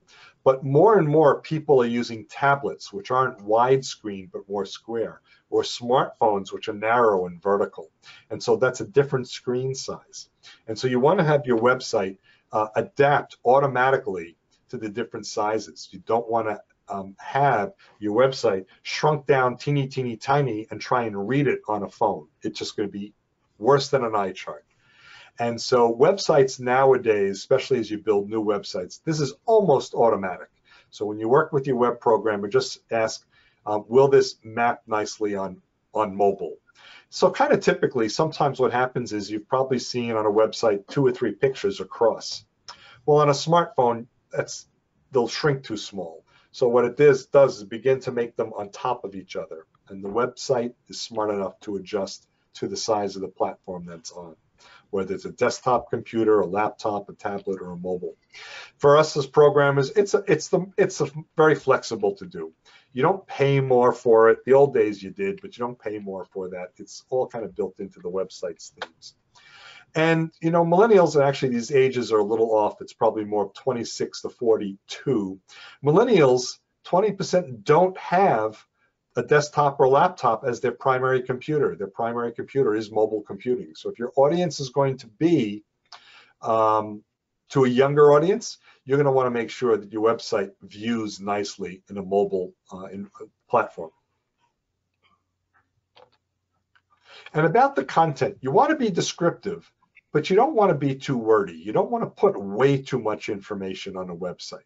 But more and more people are using tablets, which aren't widescreen, but more square, or smartphones, which are narrow and vertical. And so that's a different screen size. And so you want to have your website adapt automatically to the different sizes. You don't want to have your website shrunk down teeny, teeny, tiny and try and read it on a phone. It's just going to be worse than an eye chart. And so websites nowadays, especially as you build new websites, this is almost automatic. So when you work with your web programmer, just ask, will this map nicely on mobile? So kind of typically, sometimes what happens is you've probably seen on a website 2 or 3 pictures across. Well, on a smartphone, they'll shrink too small. So what it does is begin to make them on top of each other. And the website is smart enough to adjust to the size of the platform that's on, whether it's a desktop computer, a laptop, a tablet, or a mobile. For us as programmers, it's very flexible to do. You don't pay more for it. The old days you did, but you don't pay more for that. It's all kind of built into the website's themes. And millennials, and actually these ages are a little off. It's probably more 26 to 42. Millennials, 20% don't have a desktop or laptop as their primary computer. Their primary computer is mobile computing. So if your audience is going to be to a younger audience, you're going to want to make sure that your website views nicely in a mobile platform. And about the content, you want to be descriptive, but you don't want to be too wordy. You don't want to put way too much information on a website,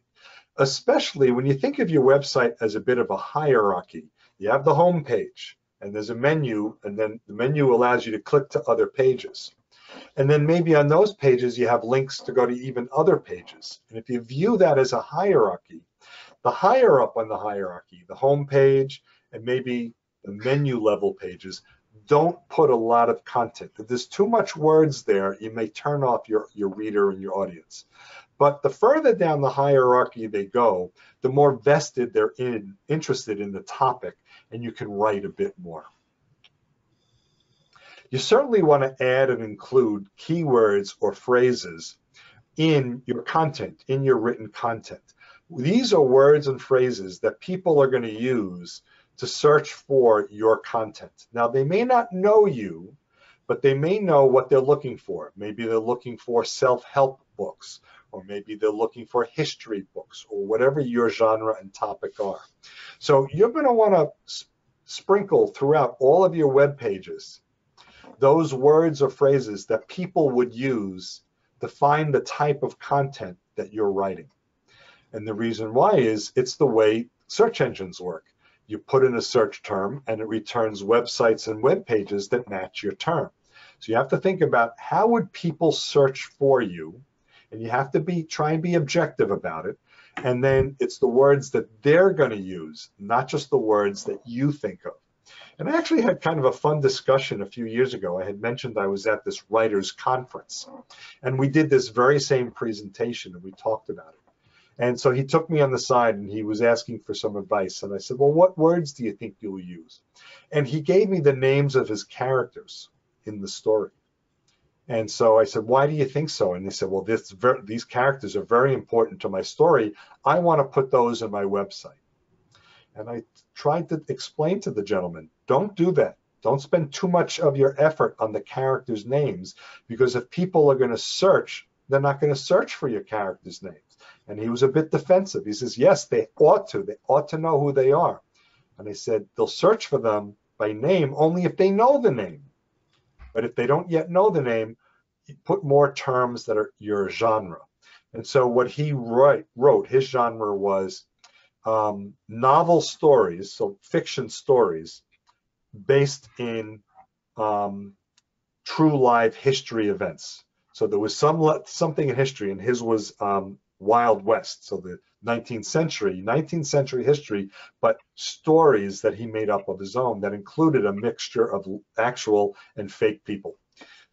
especially when you think of your website as a bit of a hierarchy. You have the home page, and there's a menu, and then the menu allows you to click to other pages. And then maybe on those pages, you have links to go to even other pages. And if you view that as a hierarchy, the higher up on the hierarchy, the home page, and maybe the menu level pages, don't put a lot of content. If there's too much words there, you may turn off your reader and your audience. But the further down the hierarchy they go, the more vested they're interested in the topic, and you can write a bit more. You certainly want to add and include keywords or phrases in your content, in your written content. These are words and phrases that people are going to use to search for your content. Now, they may not know you, but they may know what they're looking for. Maybe they're looking for self-help books, or maybe they're looking for history books, or whatever your genre and topic are. So you're going to want to sprinkle throughout all of your web pages those words or phrases that people would use to find the type of content that you're writing. And the reason why is it's the way search engines work. You put in a search term and it returns websites and web pages that match your term. So you have to think about how would people search for you, and you have to try and be objective about it. And then it's the words that they're going to use, not just the words that you think of. And I actually had kind of a fun discussion a few years ago. I had mentioned I was at this writers conference, and we did this very same presentation and we talked about it. And so he took me on the side and he was asking for some advice. And I said, well, what words do you think you'll use? And he gave me the names of his characters in the story. And so I said, why do you think so? And they said, well, these characters are very important to my story. I want to put those in my website. And I tried to explain to the gentleman, don't do that. Don't spend too much of your effort on the characters' names, because if people are going to search, they're not going to search for your characters' names. And he was a bit defensive. He says, yes, they ought to. They ought to know who they are. And I said, they'll search for them by name only if they know the name. But if they don't yet know the name, put more terms that are your genre. And so what he wrote, his genre was novel stories, so fiction stories, based in true live history events. So there was something in history, and his was Wild West, so the 19th century history, but stories that he made up of his own that included a mixture of actual and fake people.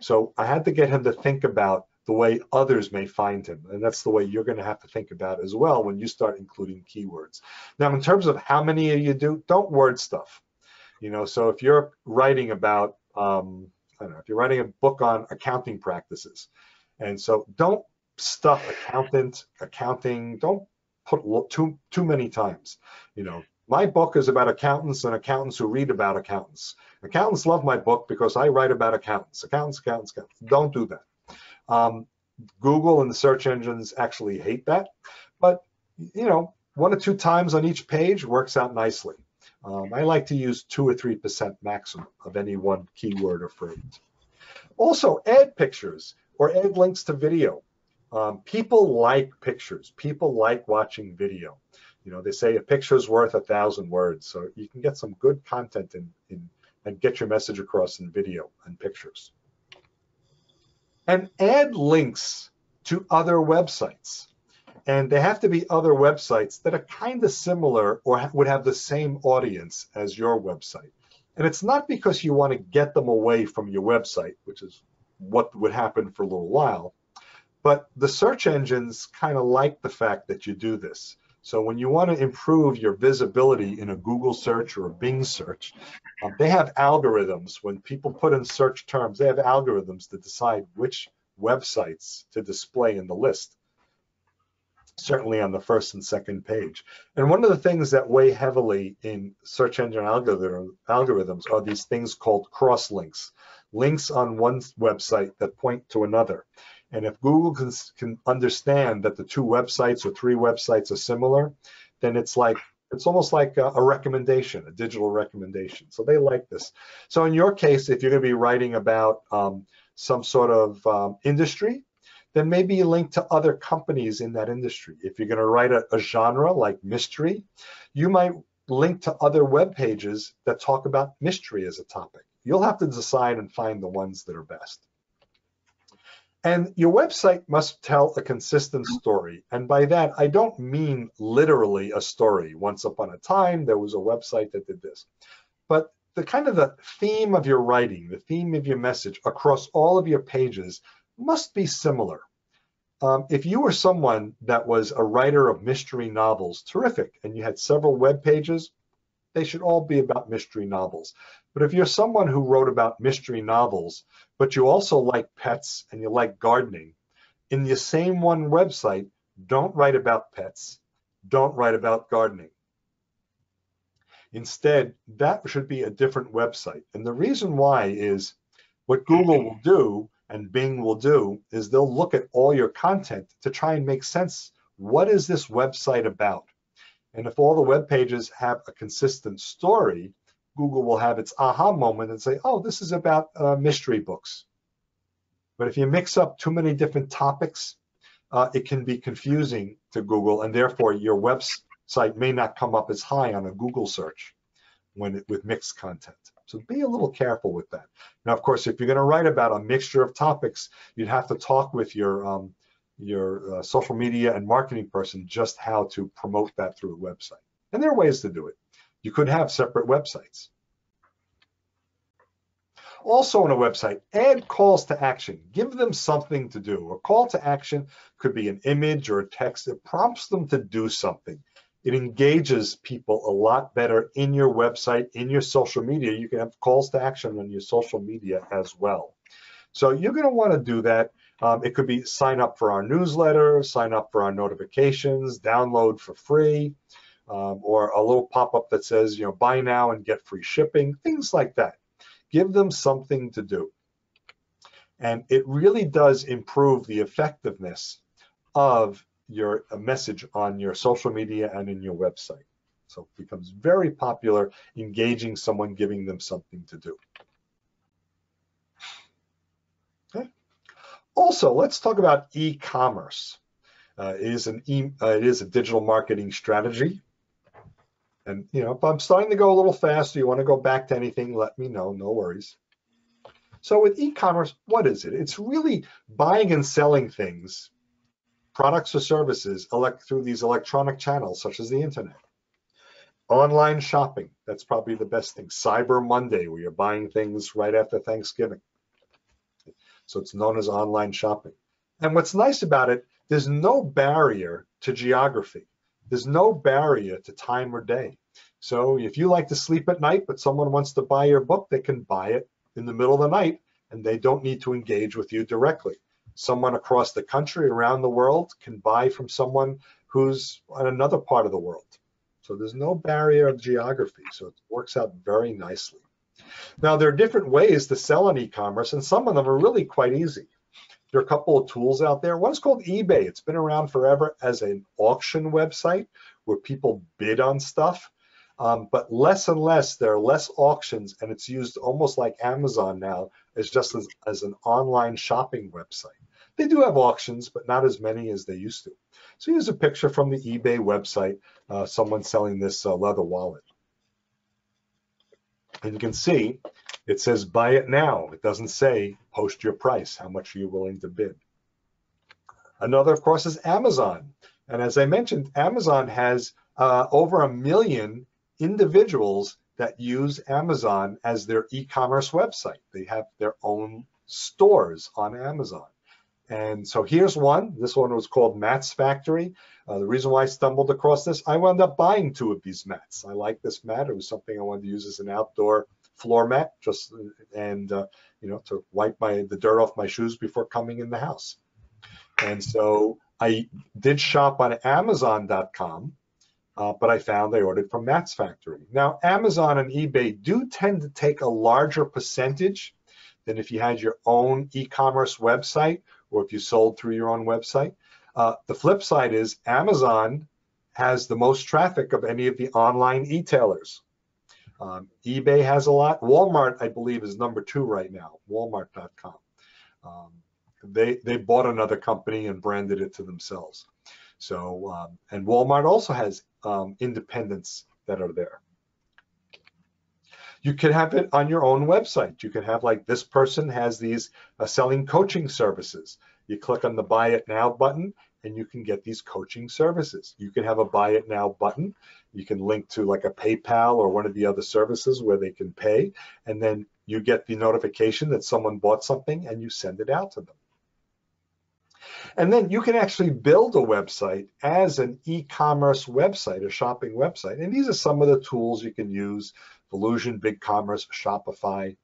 So I had to get him to think about the way others may find him, and that's the way you're going to have to think about as well when you start including keywords. Now, in terms of how many you do, don't word stuff. So if you're writing about, I don't know, if you're writing a book on accounting practices, and so don't stuff accounting, don't put too many times. My book is about accountants and accountants who read about accountants. Accountants love my book because I write about accountants. Accountants. Don't do that. Google and the search engines actually hate that, but 1 or 2 times on each page works out nicely. I like to use 2 or 3% maximum of any one keyword or phrase. Also, add pictures or add links to video. People like pictures. People like watching video. They say a picture is worth 1,000 words, so you can get some good content and get your message across in video and pictures. And add links to other websites. And they have to be other websites that are kind of similar or would have the same audience as your website. And it's not because you want to get them away from your website, which is what would happen for a little while, but the search engines kind of like the fact that you do this. So when you want to improve your visibility in a Google search or a Bing search, they have algorithms. When people put in search terms, they have algorithms to decide which websites to display in the list, certainly on the first and second page. And one of the things that weigh heavily in search engine algorithms are these things called cross links, links on one website that point to another. And if Google can understand that the 2 websites or 3 websites are similar, then it's almost like a recommendation, a digital recommendation. So they like this. So in your case, if you're going to be writing about some sort of industry, then maybe you link to other companies in that industry. If you're going to write a genre like mystery, you might link to other web pages that talk about mystery as a topic. You'll have to decide and find the ones that are best. And your website must tell a consistent story. And by that, I don't mean literally a story. Once upon a time, there was a website that did this. But the theme of your writing, the theme of your message across all of your pages must be similar. If you were someone that was a writer of mystery novels, terrific, and you had several web pages, they should all be about mystery novels. But if you're someone who wrote about mystery novels, but you also like pets and you like gardening, in the same one website, don't write about pets, don't write about gardening. Instead, that should be a different website. And the reason why is what Google will do and Bing will do is they'll look at all your content to try and make sense. What is this website about? And if all the web pages have a consistent story, Google will have its aha moment and say, oh, this is about mystery books. But if you mix up too many different topics, it can be confusing to Google, and therefore your website may not come up as high on a Google search with mixed content. So be a little careful with that. Now, of course, if you're going to write about a mixture of topics, you'd have to talk with your social media and marketing person just how to promote that through a website. And there are ways to do it. You could have separate websites. Also on a website, add calls to action. Give them something to do. A call to action could be an image or a text. It prompts them to do something. It engages people a lot better in your website, in your social media. You can have calls to action on your social media as well. So you're going to want to do that. It could be sign up for our newsletter, sign up for our notifications, download for free, or a little pop-up that says, buy now and get free shipping, things like that. Give them something to do. And it really does improve the effectiveness of your message on your social media and in your website. So it becomes very popular, engaging someone, giving them something to do. Okay. Also, let's talk about e-commerce. It is a digital marketing strategy. And if I'm starting to go a little faster, you want to go back to anything, let me know, no worries. So with e-commerce, what is it? It's really buying and selling things, products or services, through these electronic channels such as the internet. Online shopping, that's probably the best thing. Cyber Monday, where you're buying things right after Thanksgiving. So it's known as online shopping. And what's nice about it, there's no barrier to geography. There's no barrier to time or day. So if you like to sleep at night, but someone wants to buy your book, they can buy it in the middle of the night, and they don't need to engage with you directly. Someone across the country, around the world, can buy from someone who's in another part of the world. So there's no barrier of geography. So it works out very nicely. Now, there are different ways to sell on e-commerce, and some of them are really quite easy. There are a couple of tools out there. One is called eBay. It's been around forever as an auction website where people bid on stuff. But less and less, there are less auctions, and it's used almost like Amazon now as just as an online shopping website. They do have auctions, but not as many as they used to. So here's a picture from the eBay website, someone selling this leather wallet. And you can see it says buy it now. It doesn't say post your price. How much are you willing to bid? Another, of course, is Amazon. And as I mentioned, Amazon has over 1 million individuals that use Amazon as their e-commerce website. They have their own stores on Amazon. And so here's one. This one was called Mats Factory. The reason why I stumbled across this, I wound up buying 2 of these mats. I like this mat. It was something I wanted to use as an outdoor floor mat, just to wipe the dirt off my shoes before coming in the house. And so I did shop on Amazon.com, but I found I ordered from Mats Factory. Now, Amazon and eBay do tend to take a larger percentage than if you had your own e-commerce website or if you sold through your own website. The flip side is Amazon has the most traffic of any of the online e-tailers. eBay has a lot. Walmart, I believe, is number 2 right now, Walmart.com. They bought another company and branded it to themselves. So, and Walmart also has independents that are there. You can have it on your own website. You can have, like, this person has these selling coaching services. You click on the Buy It Now button, and you can get these coaching services. You can have a Buy It Now button. You can link to like a PayPal or one of the other services where they can pay, and then you get the notification that someone bought something, and you send it out to them. And then you can actually build a website as an e-commerce website, a shopping website. And these are some of the tools you can use: Volusion, BigCommerce, Shopify.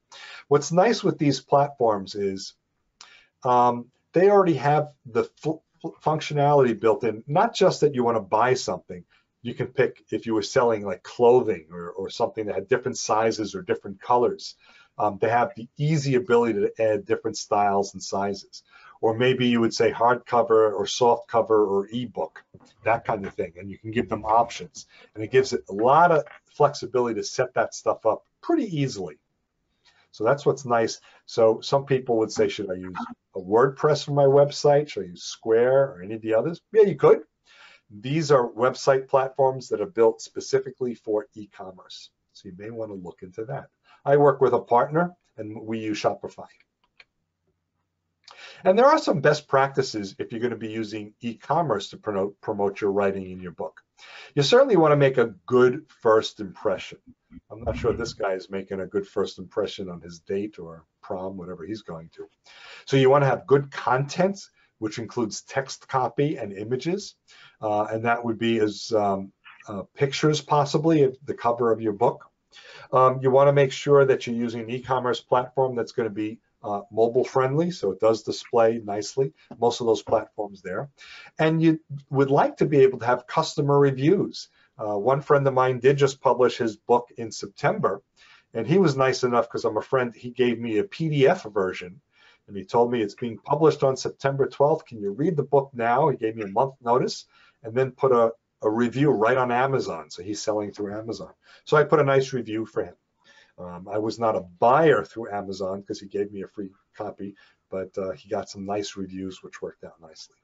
What's nice with these platforms is they already have the functionality built in, not just that you want to buy something. You can pick if you were selling like clothing or something that had different sizes or different colors. They have the easy ability to add different styles and sizes. Or maybe you would say hardcover or soft cover or ebook, that kind of thing. And you can give them options. And it gives it a lot of flexibility to set that stuff up pretty easily. So that's what's nice. So some people would say, should I use a WordPress for my website? Should I use Square or any of the others? Yeah, you could. These are website platforms that are built specifically for e-commerce. So you may want to look into that. I work with a partner, and we use Shopify. And there are some best practices if you're going to be using e-commerce to promote your writing in your book. You certainly want to make a good first impression. I'm not sure this guy is making a good first impression on his date or prom, whatever he's going to. So you want to have good content, which includes text copy and images. And that would be as pictures possibly of the cover of your book. You want to make sure that you're using an e-commerce platform that's going to be mobile friendly, so it does display nicely. Most of those platforms there. And you would like to be able to have customer reviews. One friend of mine did just publish his book in September, and he was nice enough, because I'm a friend, he gave me a PDF version, and he told me it's being published on September 12th. Can you read the book now? He gave me a month notice, and then put a review right on Amazon. So he's selling through Amazon. So I put a nice review for him. I was not a buyer through Amazon because he gave me a free copy, but he got some nice reviews, which worked out nicely.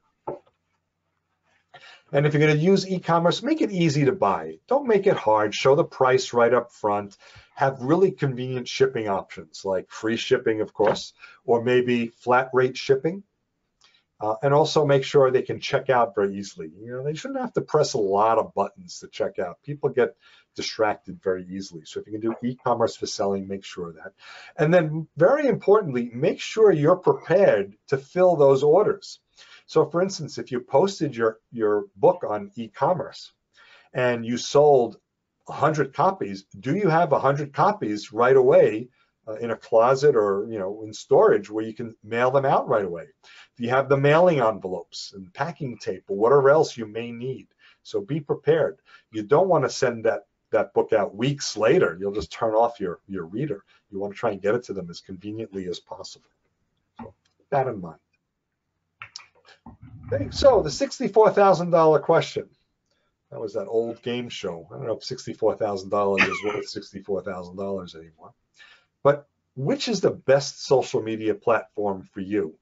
And if you're going to use e-commerce, make it easy to buy. Don't make it hard. Show the price right up front. Have really convenient shipping options like free shipping, of course, or maybe flat rate shipping. And also make sure they can check out very easily. You know, they shouldn't have to press a lot of buttons to check out. People get distracted very easily. So if you can do e-commerce for selling, make sure of that. And then very importantly, make sure you're prepared to fill those orders. So for instance, if you posted your book on e-commerce and you sold 100 copies, do you have 100 copies right away in a closet or, you know, in storage where you can mail them out right away? Do you have the mailing envelopes and packing tape or whatever else you may need? So be prepared. You don't want to send that book out weeks later. You'll just turn off your reader. You want to try and get it to them as conveniently as possible. So keep that in mind. Okay, so the $64,000 question. That was that old game show. I don't know if $64,000 is worth $64,000 anymore. But which is the best social media platform for you?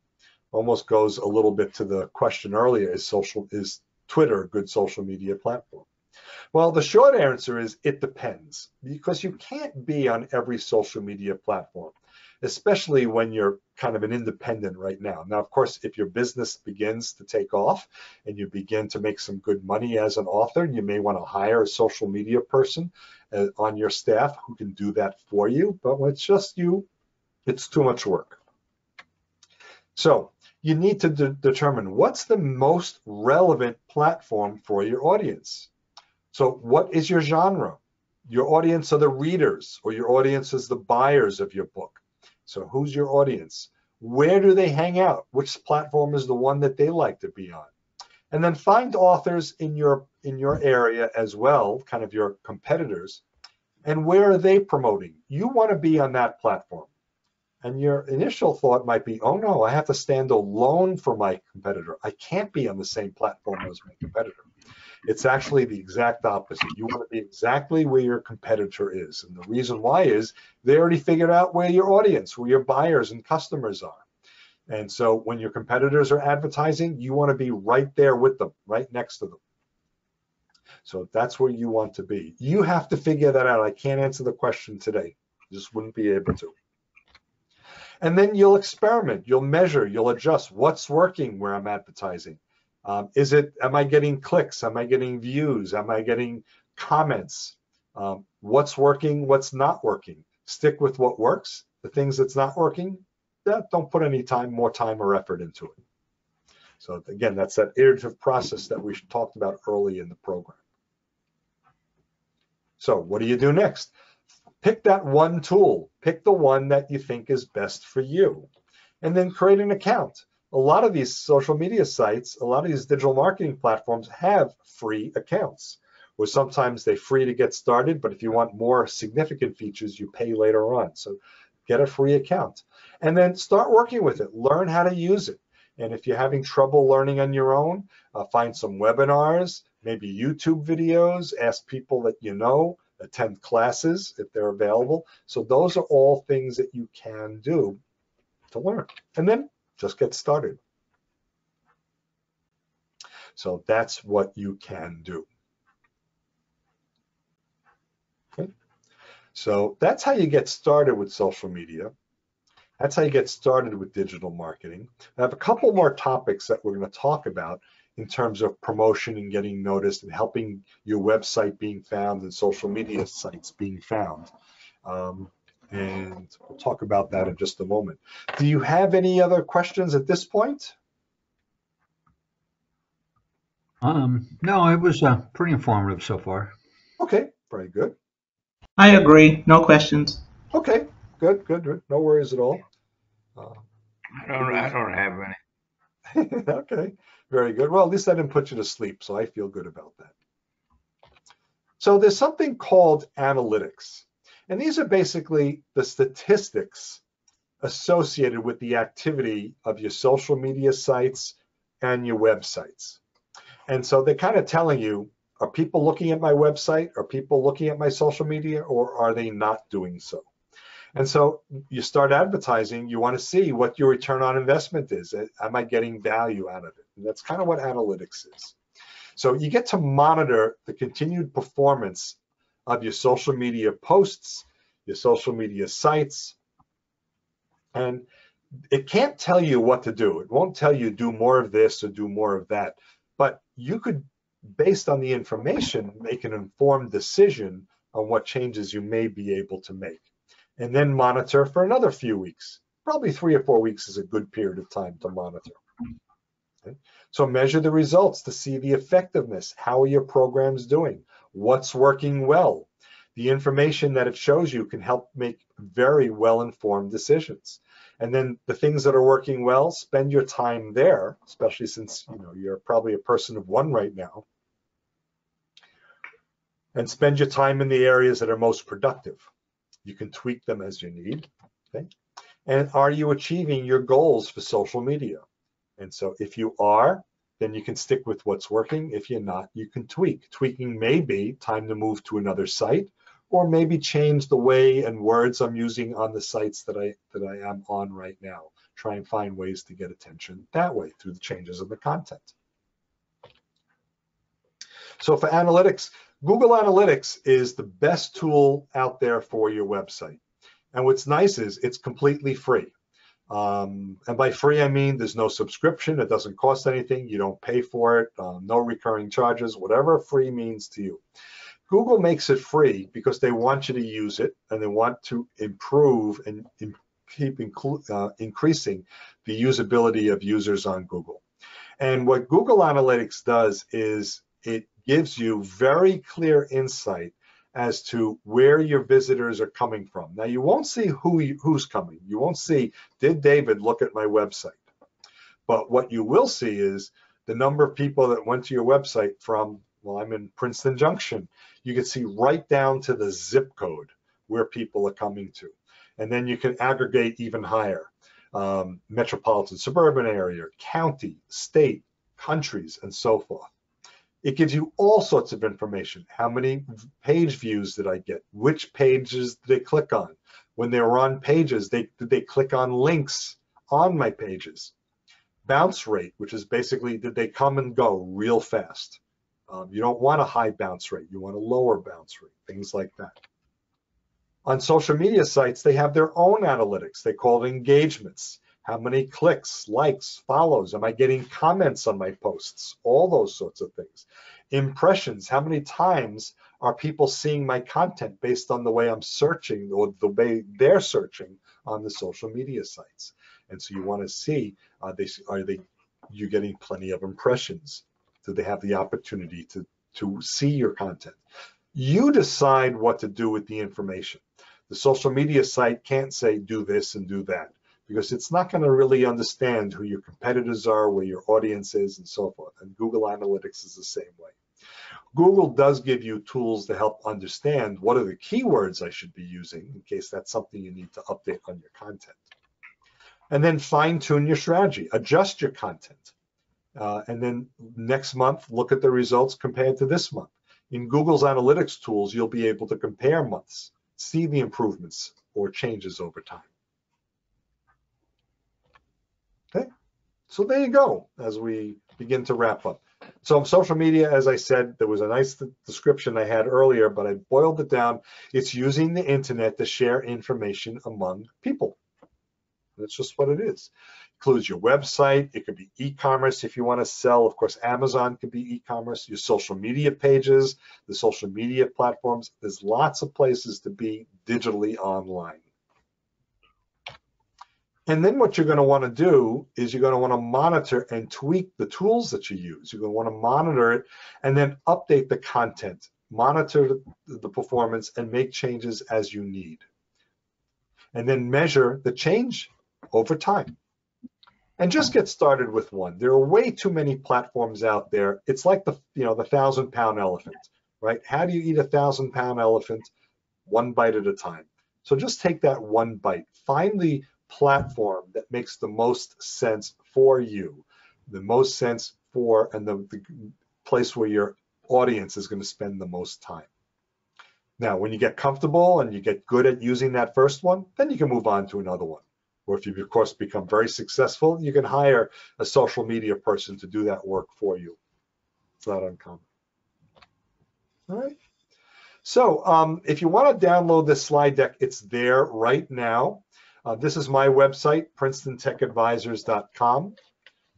Almost goes a little bit to the question earlier, is Twitter a good social media platform? Well, the short answer is it depends, because you can't be on every social media platform, especially when you're kind of an independent right now. Now, of course, if your business begins to take off and you begin to make some good money as an author, you may want to hire a social media person on your staff who can do that for you. But when it's just you, it's too much work. So you need to determine what's the most relevant platform for your audience. So what is your genre? Your audience are the readers, or your audience is the buyers of your book. So who's your audience? Where do they hang out? Which platform is the one that they like to be on? And then find authors in your area as well, kind of your competitors, and where are they promoting? You want to be on that platform. And your initial thought might be, oh no, I have to stand alone for my competitor. I can't be on the same platform as my competitor. It's actually the exact opposite. You want to be exactly where your competitor is. And the reason why is they already figured out where your audience, where your buyers and customers are. And so when your competitors are advertising, you want to be right there with them, right next to them. So that's where you want to be. You have to figure that out. I can't answer the question today. Just wouldn't be able to. And then you'll experiment, you'll measure, you'll adjust what's working where I'm advertising. Am I getting clicks? Am I getting views? Am I getting comments? What's working, what's not working? Stick with what works. The things that's not working, don't put any more time or effort into it. So again, that's that iterative process that we talked about early in the program. So what do you do next? Pick that one tool. Pick the one that you think is best for you. And then create an account. A lot of these social media sites, a lot of these digital marketing platforms have free accounts, where sometimes they're free to get started, but if you want more significant features, you pay later on. So get a free account. And then start working with it. Learn how to use it. And if you're having trouble learning on your own, find some webinars, maybe YouTube videos, ask people that you know, attend classes if they're available. So those are all things that you can do to learn. And then just get started. So that's what you can do. Okay. So that's how you get started with social media. That's how you get started with digital marketing. I have a couple more topics that we're going to talk about in terms of promotion and getting noticed and helping your website being found and social media sites being found. And we'll talk about that in just a moment. Do you have any other questions at this point? No, it was pretty informative so far. Okay, very good. I agree. No questions. Okay, good. No worries at all. I don't have any. Okay, very good. Well, at least I didn't put you to sleep, so I feel good about that. So there's something called analytics. And these are basically the statistics associated with the activity of your social media sites and your websites. And so they're kind of telling you, are people looking at my website? Are people looking at my social media, or are they not doing so? And so you start advertising, you want to see what your return on investment is. Am I getting value out of it? And that's kind of what analytics is. So you get to monitor the continued performance of your social media posts, your social media sites, and it can't tell you what to do. It won't tell you do more of this or do more of that, but you could, based on the information, make an informed decision on what changes you may be able to make, and then monitor for another few weeks. Probably 3 or 4 weeks is a good period of time to monitor. Okay? So measure the results to see the effectiveness. How are your programs doing? What's working well? The information that it shows you can help make very well-informed decisions. And then the things that are working well, spend your time there, especially since you're probably a person of one right now. And spend your time in the areas that are most productive. You can tweak them as you need. Okay? And are you achieving your goals for social media? And so if you are, then you can stick with what's working. If you're not, you can tweak. Tweaking may be time to move to another site, or maybe change the way and words I'm using on the sites that I am on right now. Try and find ways to get attention that way through the changes in the content. So for analytics, Google Analytics is the best tool out there for your website. And what's nice is it's completely free. And by free, I mean there's no subscription. It doesn't cost anything. You don't pay for it. No recurring charges, whatever free means to you. Google makes it free because they want you to use it, and they want to improve and keep increasing the usability of users on Google. And what Google Analytics does is it gives you very clear insight as to where your visitors are coming from. Now, you won't see who's coming. You won't see, did David look at my website? But what you will see is the number of people that went to your website from, well, I'm in Princeton Junction. You can see right down to the zip code where people are coming to. And then you can aggregate even higher. Metropolitan, suburban area, county, state, countries, and so forth. It gives you all sorts of information. How many page views did I get? Which pages did they click on? When they were on pages, did they click on links on my pages? Bounce rate, which is basically, did they come and go real fast? You don't want a high bounce rate. You want a lower bounce rate, things like that. On social media sites, they have their own analytics. They call it engagements. How many clicks, likes, follows? Am I getting comments on my posts? All those sorts of things. Impressions, how many times are people seeing my content based on the way I'm searching or the way they're searching on the social media sites? And so you want to see, you're getting plenty of impressions? Do they have the opportunity to see your content? You decide what to do with the information. The social media site can't say do this and do that, because it's not going to really understand who your competitors are, where your audience is, and so forth. And Google Analytics is the same way. Google does give you tools to help understand what are the keywords I should be using in case that's something you need to update on your content. And then fine-tune your strategy, adjust your content. And then next month, look at the results compared to this month. In Google's analytics tools, you'll be able to compare months, see the improvements or changes over time. Okay, so there you go as we begin to wrap up. So social media, as I said, there was a nice description I had earlier, but I boiled it down. It's using the internet to share information among people. That's just what it is. Includes your website. It could be e-commerce if you want to sell. Of course, Amazon could be e-commerce. Your social media pages, the social media platforms. There's lots of places to be digitally online. And then what you're going to want to do is you're going to want to monitor and tweak the tools that you use. You're going to want to monitor it and then update the content, monitor the performance, and make changes as you need. And then measure the change over time. And just get started with one. There are way too many platforms out there. It's like the 1,000-pound elephant, right? How do you eat a 1,000-pound elephant? One bite at a time. So just take that one bite. Find the platform that makes the most sense for you, the most sense for, and the place where your audience is going to spend the most time. Now, when you get comfortable and you get good at using that first one, then you can move on to another one. Or if you, of course, become very successful, you can hire a social media person to do that work for you. It's not uncommon. All right. So if you want to download this slide deck, it's there right now. This is my website, princetontechadvisors.com,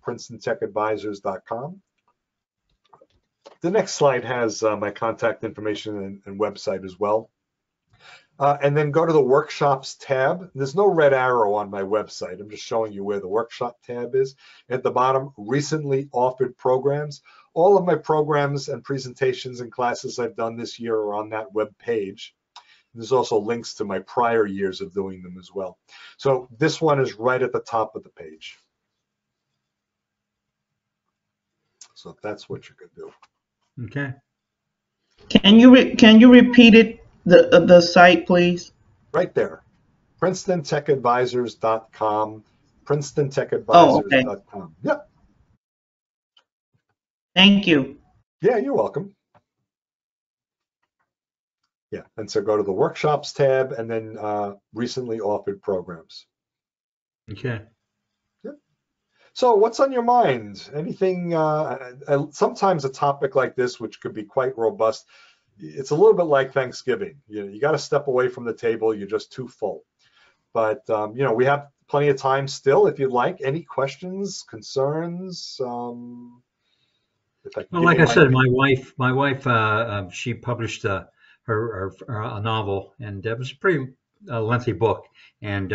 princetontechadvisors.com. The next slide has my contact information and website as well. And then go to the workshops tab. There's no red arrow on my website. I'm just showing you where the workshop tab is. At the bottom, recently offered programs. All of my programs and presentations and classes I've done this year are on that web page. There's also links to my prior years of doing them as well. So this one is right at the top of the page. So that's what you can do. Okay. Can you repeat it, the site, please? Right there, princetontechadvisors.com, princetontechadvisors.com. Oh, okay. Yep. Thank you. Yeah, you're welcome. Yeah, and so go to the workshops tab and then recently offered programs. Okay. Yep. So what's on your mind? Anything, sometimes a topic like this, which could be quite robust, it's a little bit like Thanksgiving. You got to step away from the table. You're just too full. But, we have plenty of time still. If you'd like, any questions, concerns? Well, like I said, my wife, she published a novel, and it was a pretty lengthy book. And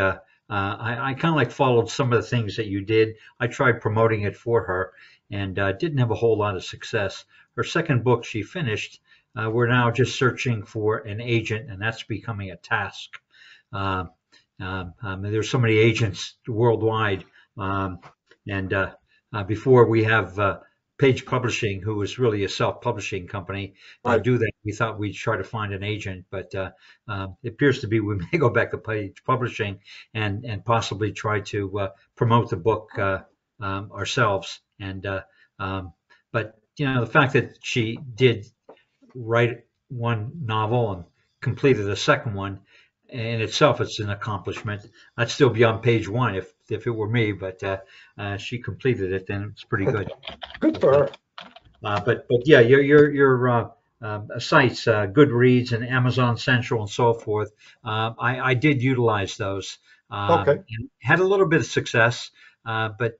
I kind of like followed some of the things that you did. I tried promoting it for her, and didn't have a whole lot of success. Her second book she finished. We're now just searching for an agent, and that's becoming a task. There's so many agents worldwide, and before we have Page Publishing, who is really a self-publishing company, Right. do that, we thought we'd try to find an agent, but it appears to be we may go back to Page Publishing and possibly try to promote the book ourselves. And but the fact that she did write one novel and completed a second one, in itself, it's an accomplishment. I'd still be on page one if it were me, but she completed it, and it's pretty good. Good for her. But yeah, your sites, Goodreads and Amazon Central and so forth, I did utilize those. Okay. And had a little bit of success, but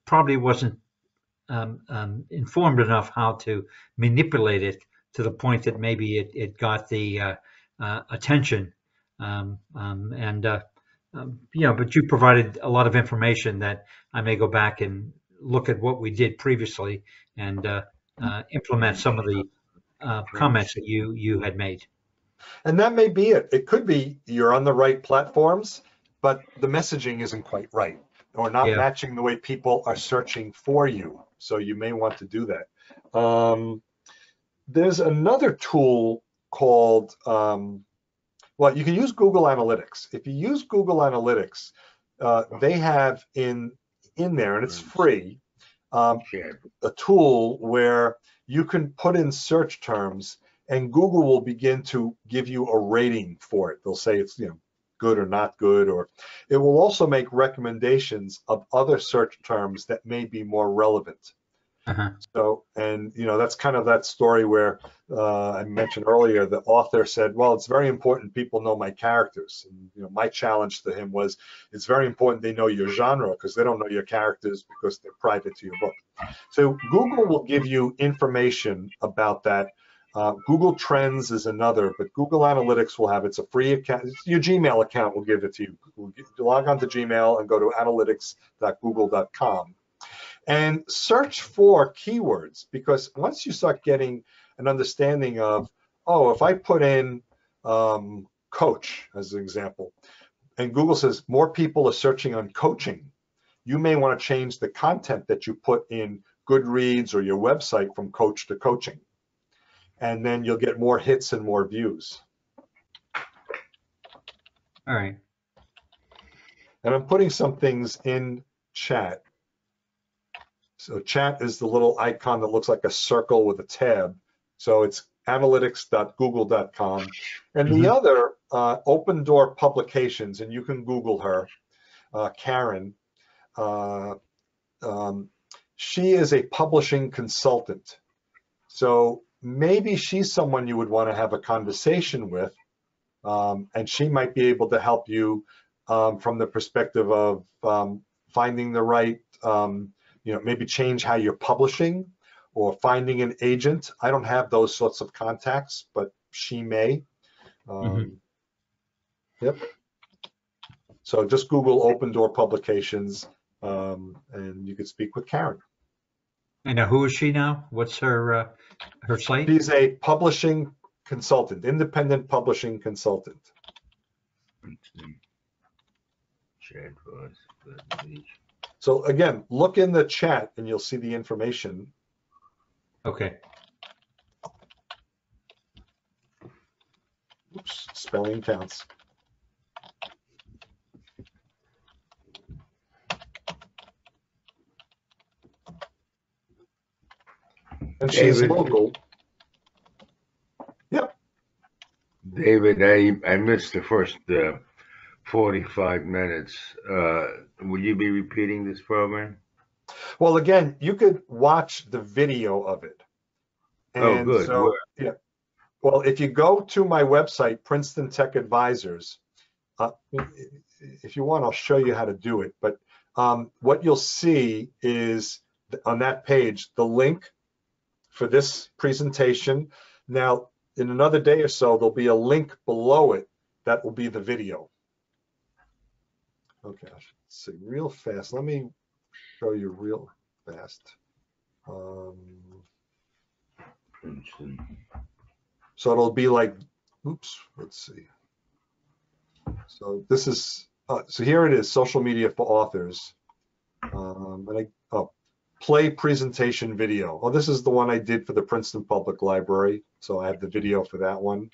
probably wasn't informed enough how to manipulate it to the point that maybe it got the attention. But you provided a lot of information that I may go back and look at what we did previously and implement some of the comments that you had made. And that may be it. It could be you're on the right platforms, but the messaging isn't quite right, or not matching the way people are searching for you. So you may want to do that. There's another tool called, well, you can use Google Analytics. If you use Google Analytics, they have in there, and it's free, a tool where you can put in search terms, and Google will begin to give you a rating for it. They'll say it's good or not good, or it will also make recommendations of other search terms that may be more relevant. So, and that's kind of that story where I mentioned earlier, the author said, well, it's very important people know my characters. And, my challenge to him was, it's very important they know your genre, because they don't know your characters because they're private to your book. So Google will give you information about that. Google Trends is another, but Google Analytics will have, it's a free account. Your Gmail account will give it to you. Log on to Gmail and go to analytics.google.com. And search for keywords, because once you start getting an understanding of, oh, if I put in coach as an example, and Google says more people are searching on coaching, you may want to change the content that you put in Goodreads or your website from coach to coaching. And then you'll get more hits and more views. All right. And I'm putting some things in chat. So chat is the little icon that looks like a circle with a tab. So it's analytics.google.com. And the other, Open Door Publications, and you can Google her, Karen. She is a publishing consultant. So maybe she's someone you would want to have a conversation with, and she might be able to help you from the perspective of finding the right, maybe change how you're publishing or finding an agent. I don't have those sorts of contacts, but she may. Yep. So just Google Open Door Publications, and you could speak with Karen. And now, who is she now? What's her site? She's a publishing consultant, independent publishing consultant. So again, look in the chat and you'll see the information. Okay. Oops, spelling counts. And she's David. local. Yep. David, I missed the first 45 minutes. Will you be repeating this program? Well, again, you could watch the video of it. And Oh, good. So, yeah. Well, if you go to my website, Princeton Tech Advisors, if you want, I'll show you how to do it. But what you'll see is on that page, the link for this presentation. Now, in another day or so, there'll be a link below it that will be the video. Okay, I should see real fast. Let me show you real fast. So it'll be like, oops, let's see. So this is, so here it is, social media for authors. Play presentation video. Oh, this is the one I did for the Princeton Public Library. So I have the video for that one.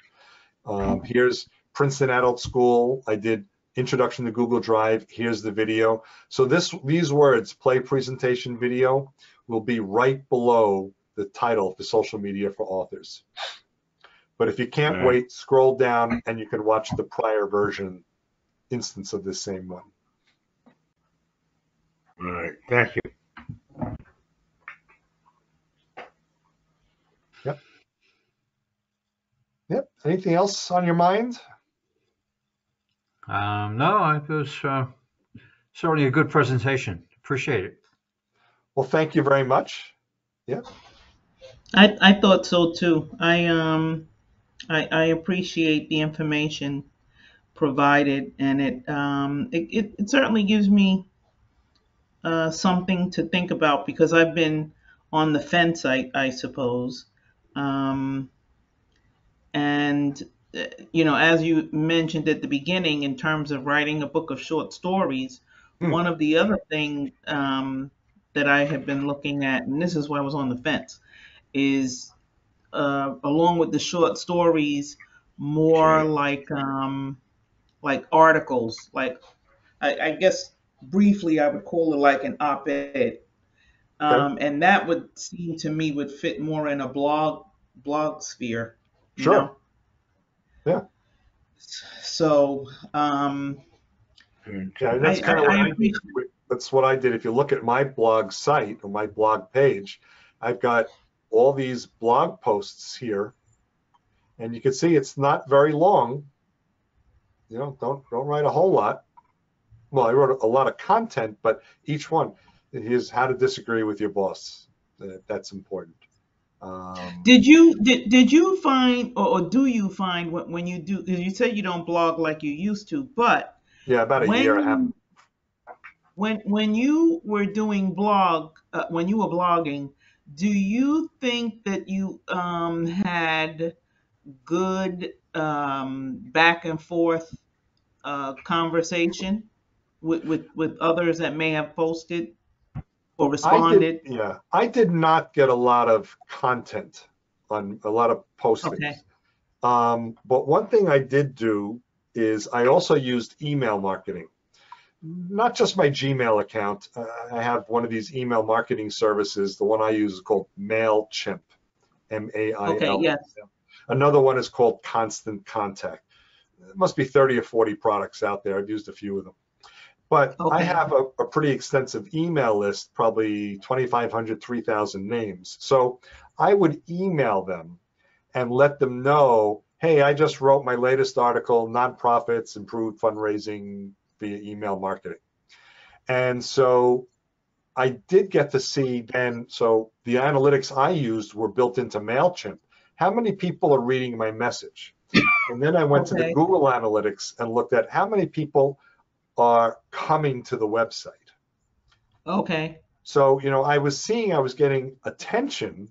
Here's Princeton Adult School. I did Introduction to Google Drive. Here's the video. So these words, play presentation video, will be right below the title for social media for authors. But if you can't wait, scroll down and you can watch the prior version instance of this same one. All right, thank you. Yep. Anything else on your mind? No, it was certainly a good presentation. Appreciate it. Well, thank you very much. Yeah. I thought so too. I appreciate the information provided, and it certainly gives me something to think about, because I've been on the fence, I suppose. And as you mentioned at the beginning, in terms of writing a book of short stories, one of the other things that I have been looking at, and this is why I was on the fence, is along with the short stories, more like articles. Like I guess briefly I would call it like an op-ed, and that would seem to me would fit more in a blog sphere. Sure. You know? Yeah. So yeah, that's kind of what I did. That's what I did. If you look at my blog site or my blog page, I've got all these blog posts here, and you can see it's not very long. Don't write a whole lot. Well, I wrote a lot of content, but each one is how to disagree with your boss. That's important. Did you find, or do you find when you do, because you said you don't blog like you used to, but yeah, about a year I haven't. When you were doing when you were blogging, do you think that you had good back and forth conversation with others that may have posted or responded? I did not get a lot of content on a lot of postings. Okay. But one thing I did do is I also used email marketing. Not just my Gmail account. I have one of these email marketing services. The one I use is called MailChimp, M-A-I-L. Okay, yes. Another one is called Constant Contact. There must be 30 or 40 products out there. I've used a few of them. But I have a pretty extensive email list, probably 2,500, 3,000 names. So I would email them and let them know, hey, I just wrote my latest article, Nonprofits Improve Fundraising via Email Marketing. And so I did get to see then, so the analytics I used were built into MailChimp. How many people are reading my message? And then I went to the Google Analytics and looked at how many people are coming to the website. Okay. So, you know, I was getting attention,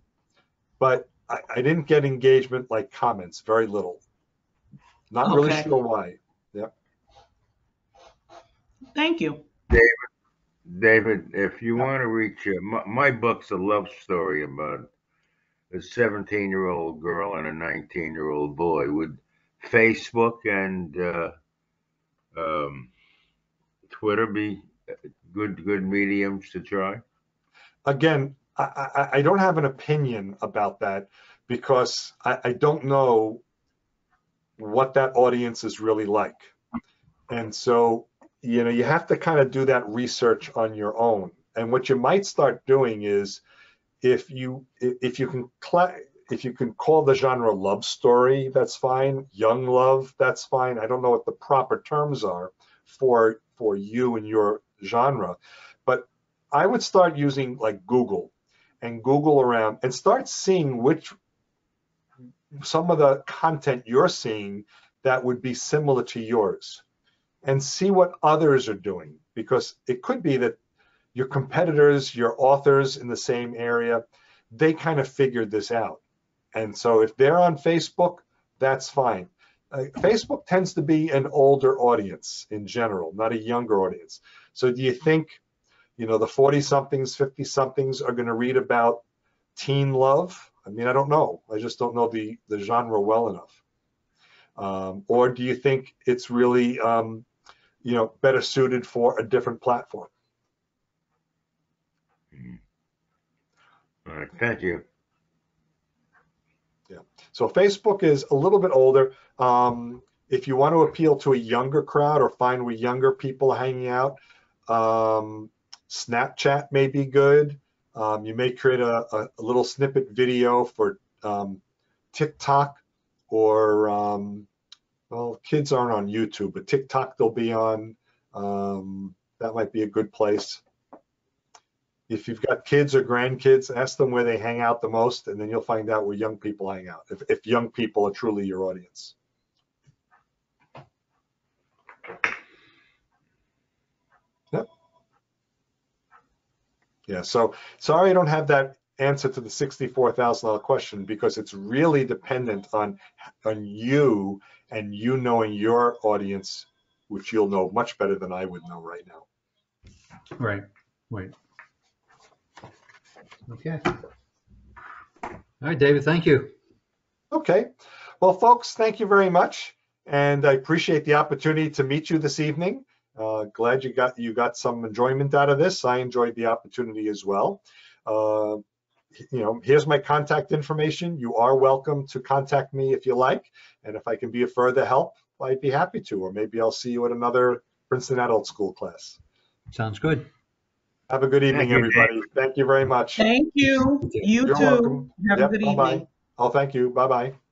but I didn't get engagement like comments, very little. Not really sure why. Yep. Thank you. David, if you want to reach my book's a love story about a 17-year-old girl and a 19-year-old boy. Would Facebook and Twitter be good mediums to try? Again, I don't have an opinion about that because I don't know what that audience is really like. And so, you know, you have to kind of do that research on your own. And what you might start doing is if you can call the genre love story, that's fine. Young love, that's fine. I don't know what the proper terms are for you and your genre, but I would start using like Google and Google around and start seeing some of the content you're seeing that would be similar to yours, and see what others are doing, because it could be that your competitors, your authors in the same area, they kind of figured this out. And so if they're on Facebook, that's fine. Facebook tends to be an older audience in general, not a younger audience. So do you think, you know, the 40-somethings, 50-somethings are going to read about teen love? I mean, I don't know. I just don't know the genre well enough. Or do you think it's really, you know, better suited for a different platform? All right, thank you. Yeah. So Facebook is a little bit older. If you want to appeal to a younger crowd or find where younger people are hanging out, Snapchat may be good. You may create a little snippet video for TikTok, or well, kids aren't on YouTube, but TikTok they'll be on. That might be a good place. If you've got kids or grandkids, ask them where they hang out the most, and then you'll find out where young people hang out, if young people are truly your audience. Yep. Yeah, so sorry I don't have that answer to the $64,000 question, because it's really dependent on you and you knowing your audience, which you'll know much better than I would know right now. Right. Okay. All right, David, thank you. Okay. Well, folks, thank you very much. And I appreciate the opportunity to meet you this evening. Glad you got some enjoyment out of this. I enjoyed the opportunity as well. You know, here's my contact information. You are welcome to contact me if you like. And if I can be of further help, I'd be happy to. Or maybe I'll see you at another Princeton Adult School class. Sounds good. Have a good evening, everybody. Thank you very much. Thank you. You You're too. welcome. Have Yep, a good bye-bye. evening. Oh, thank you. Bye-bye.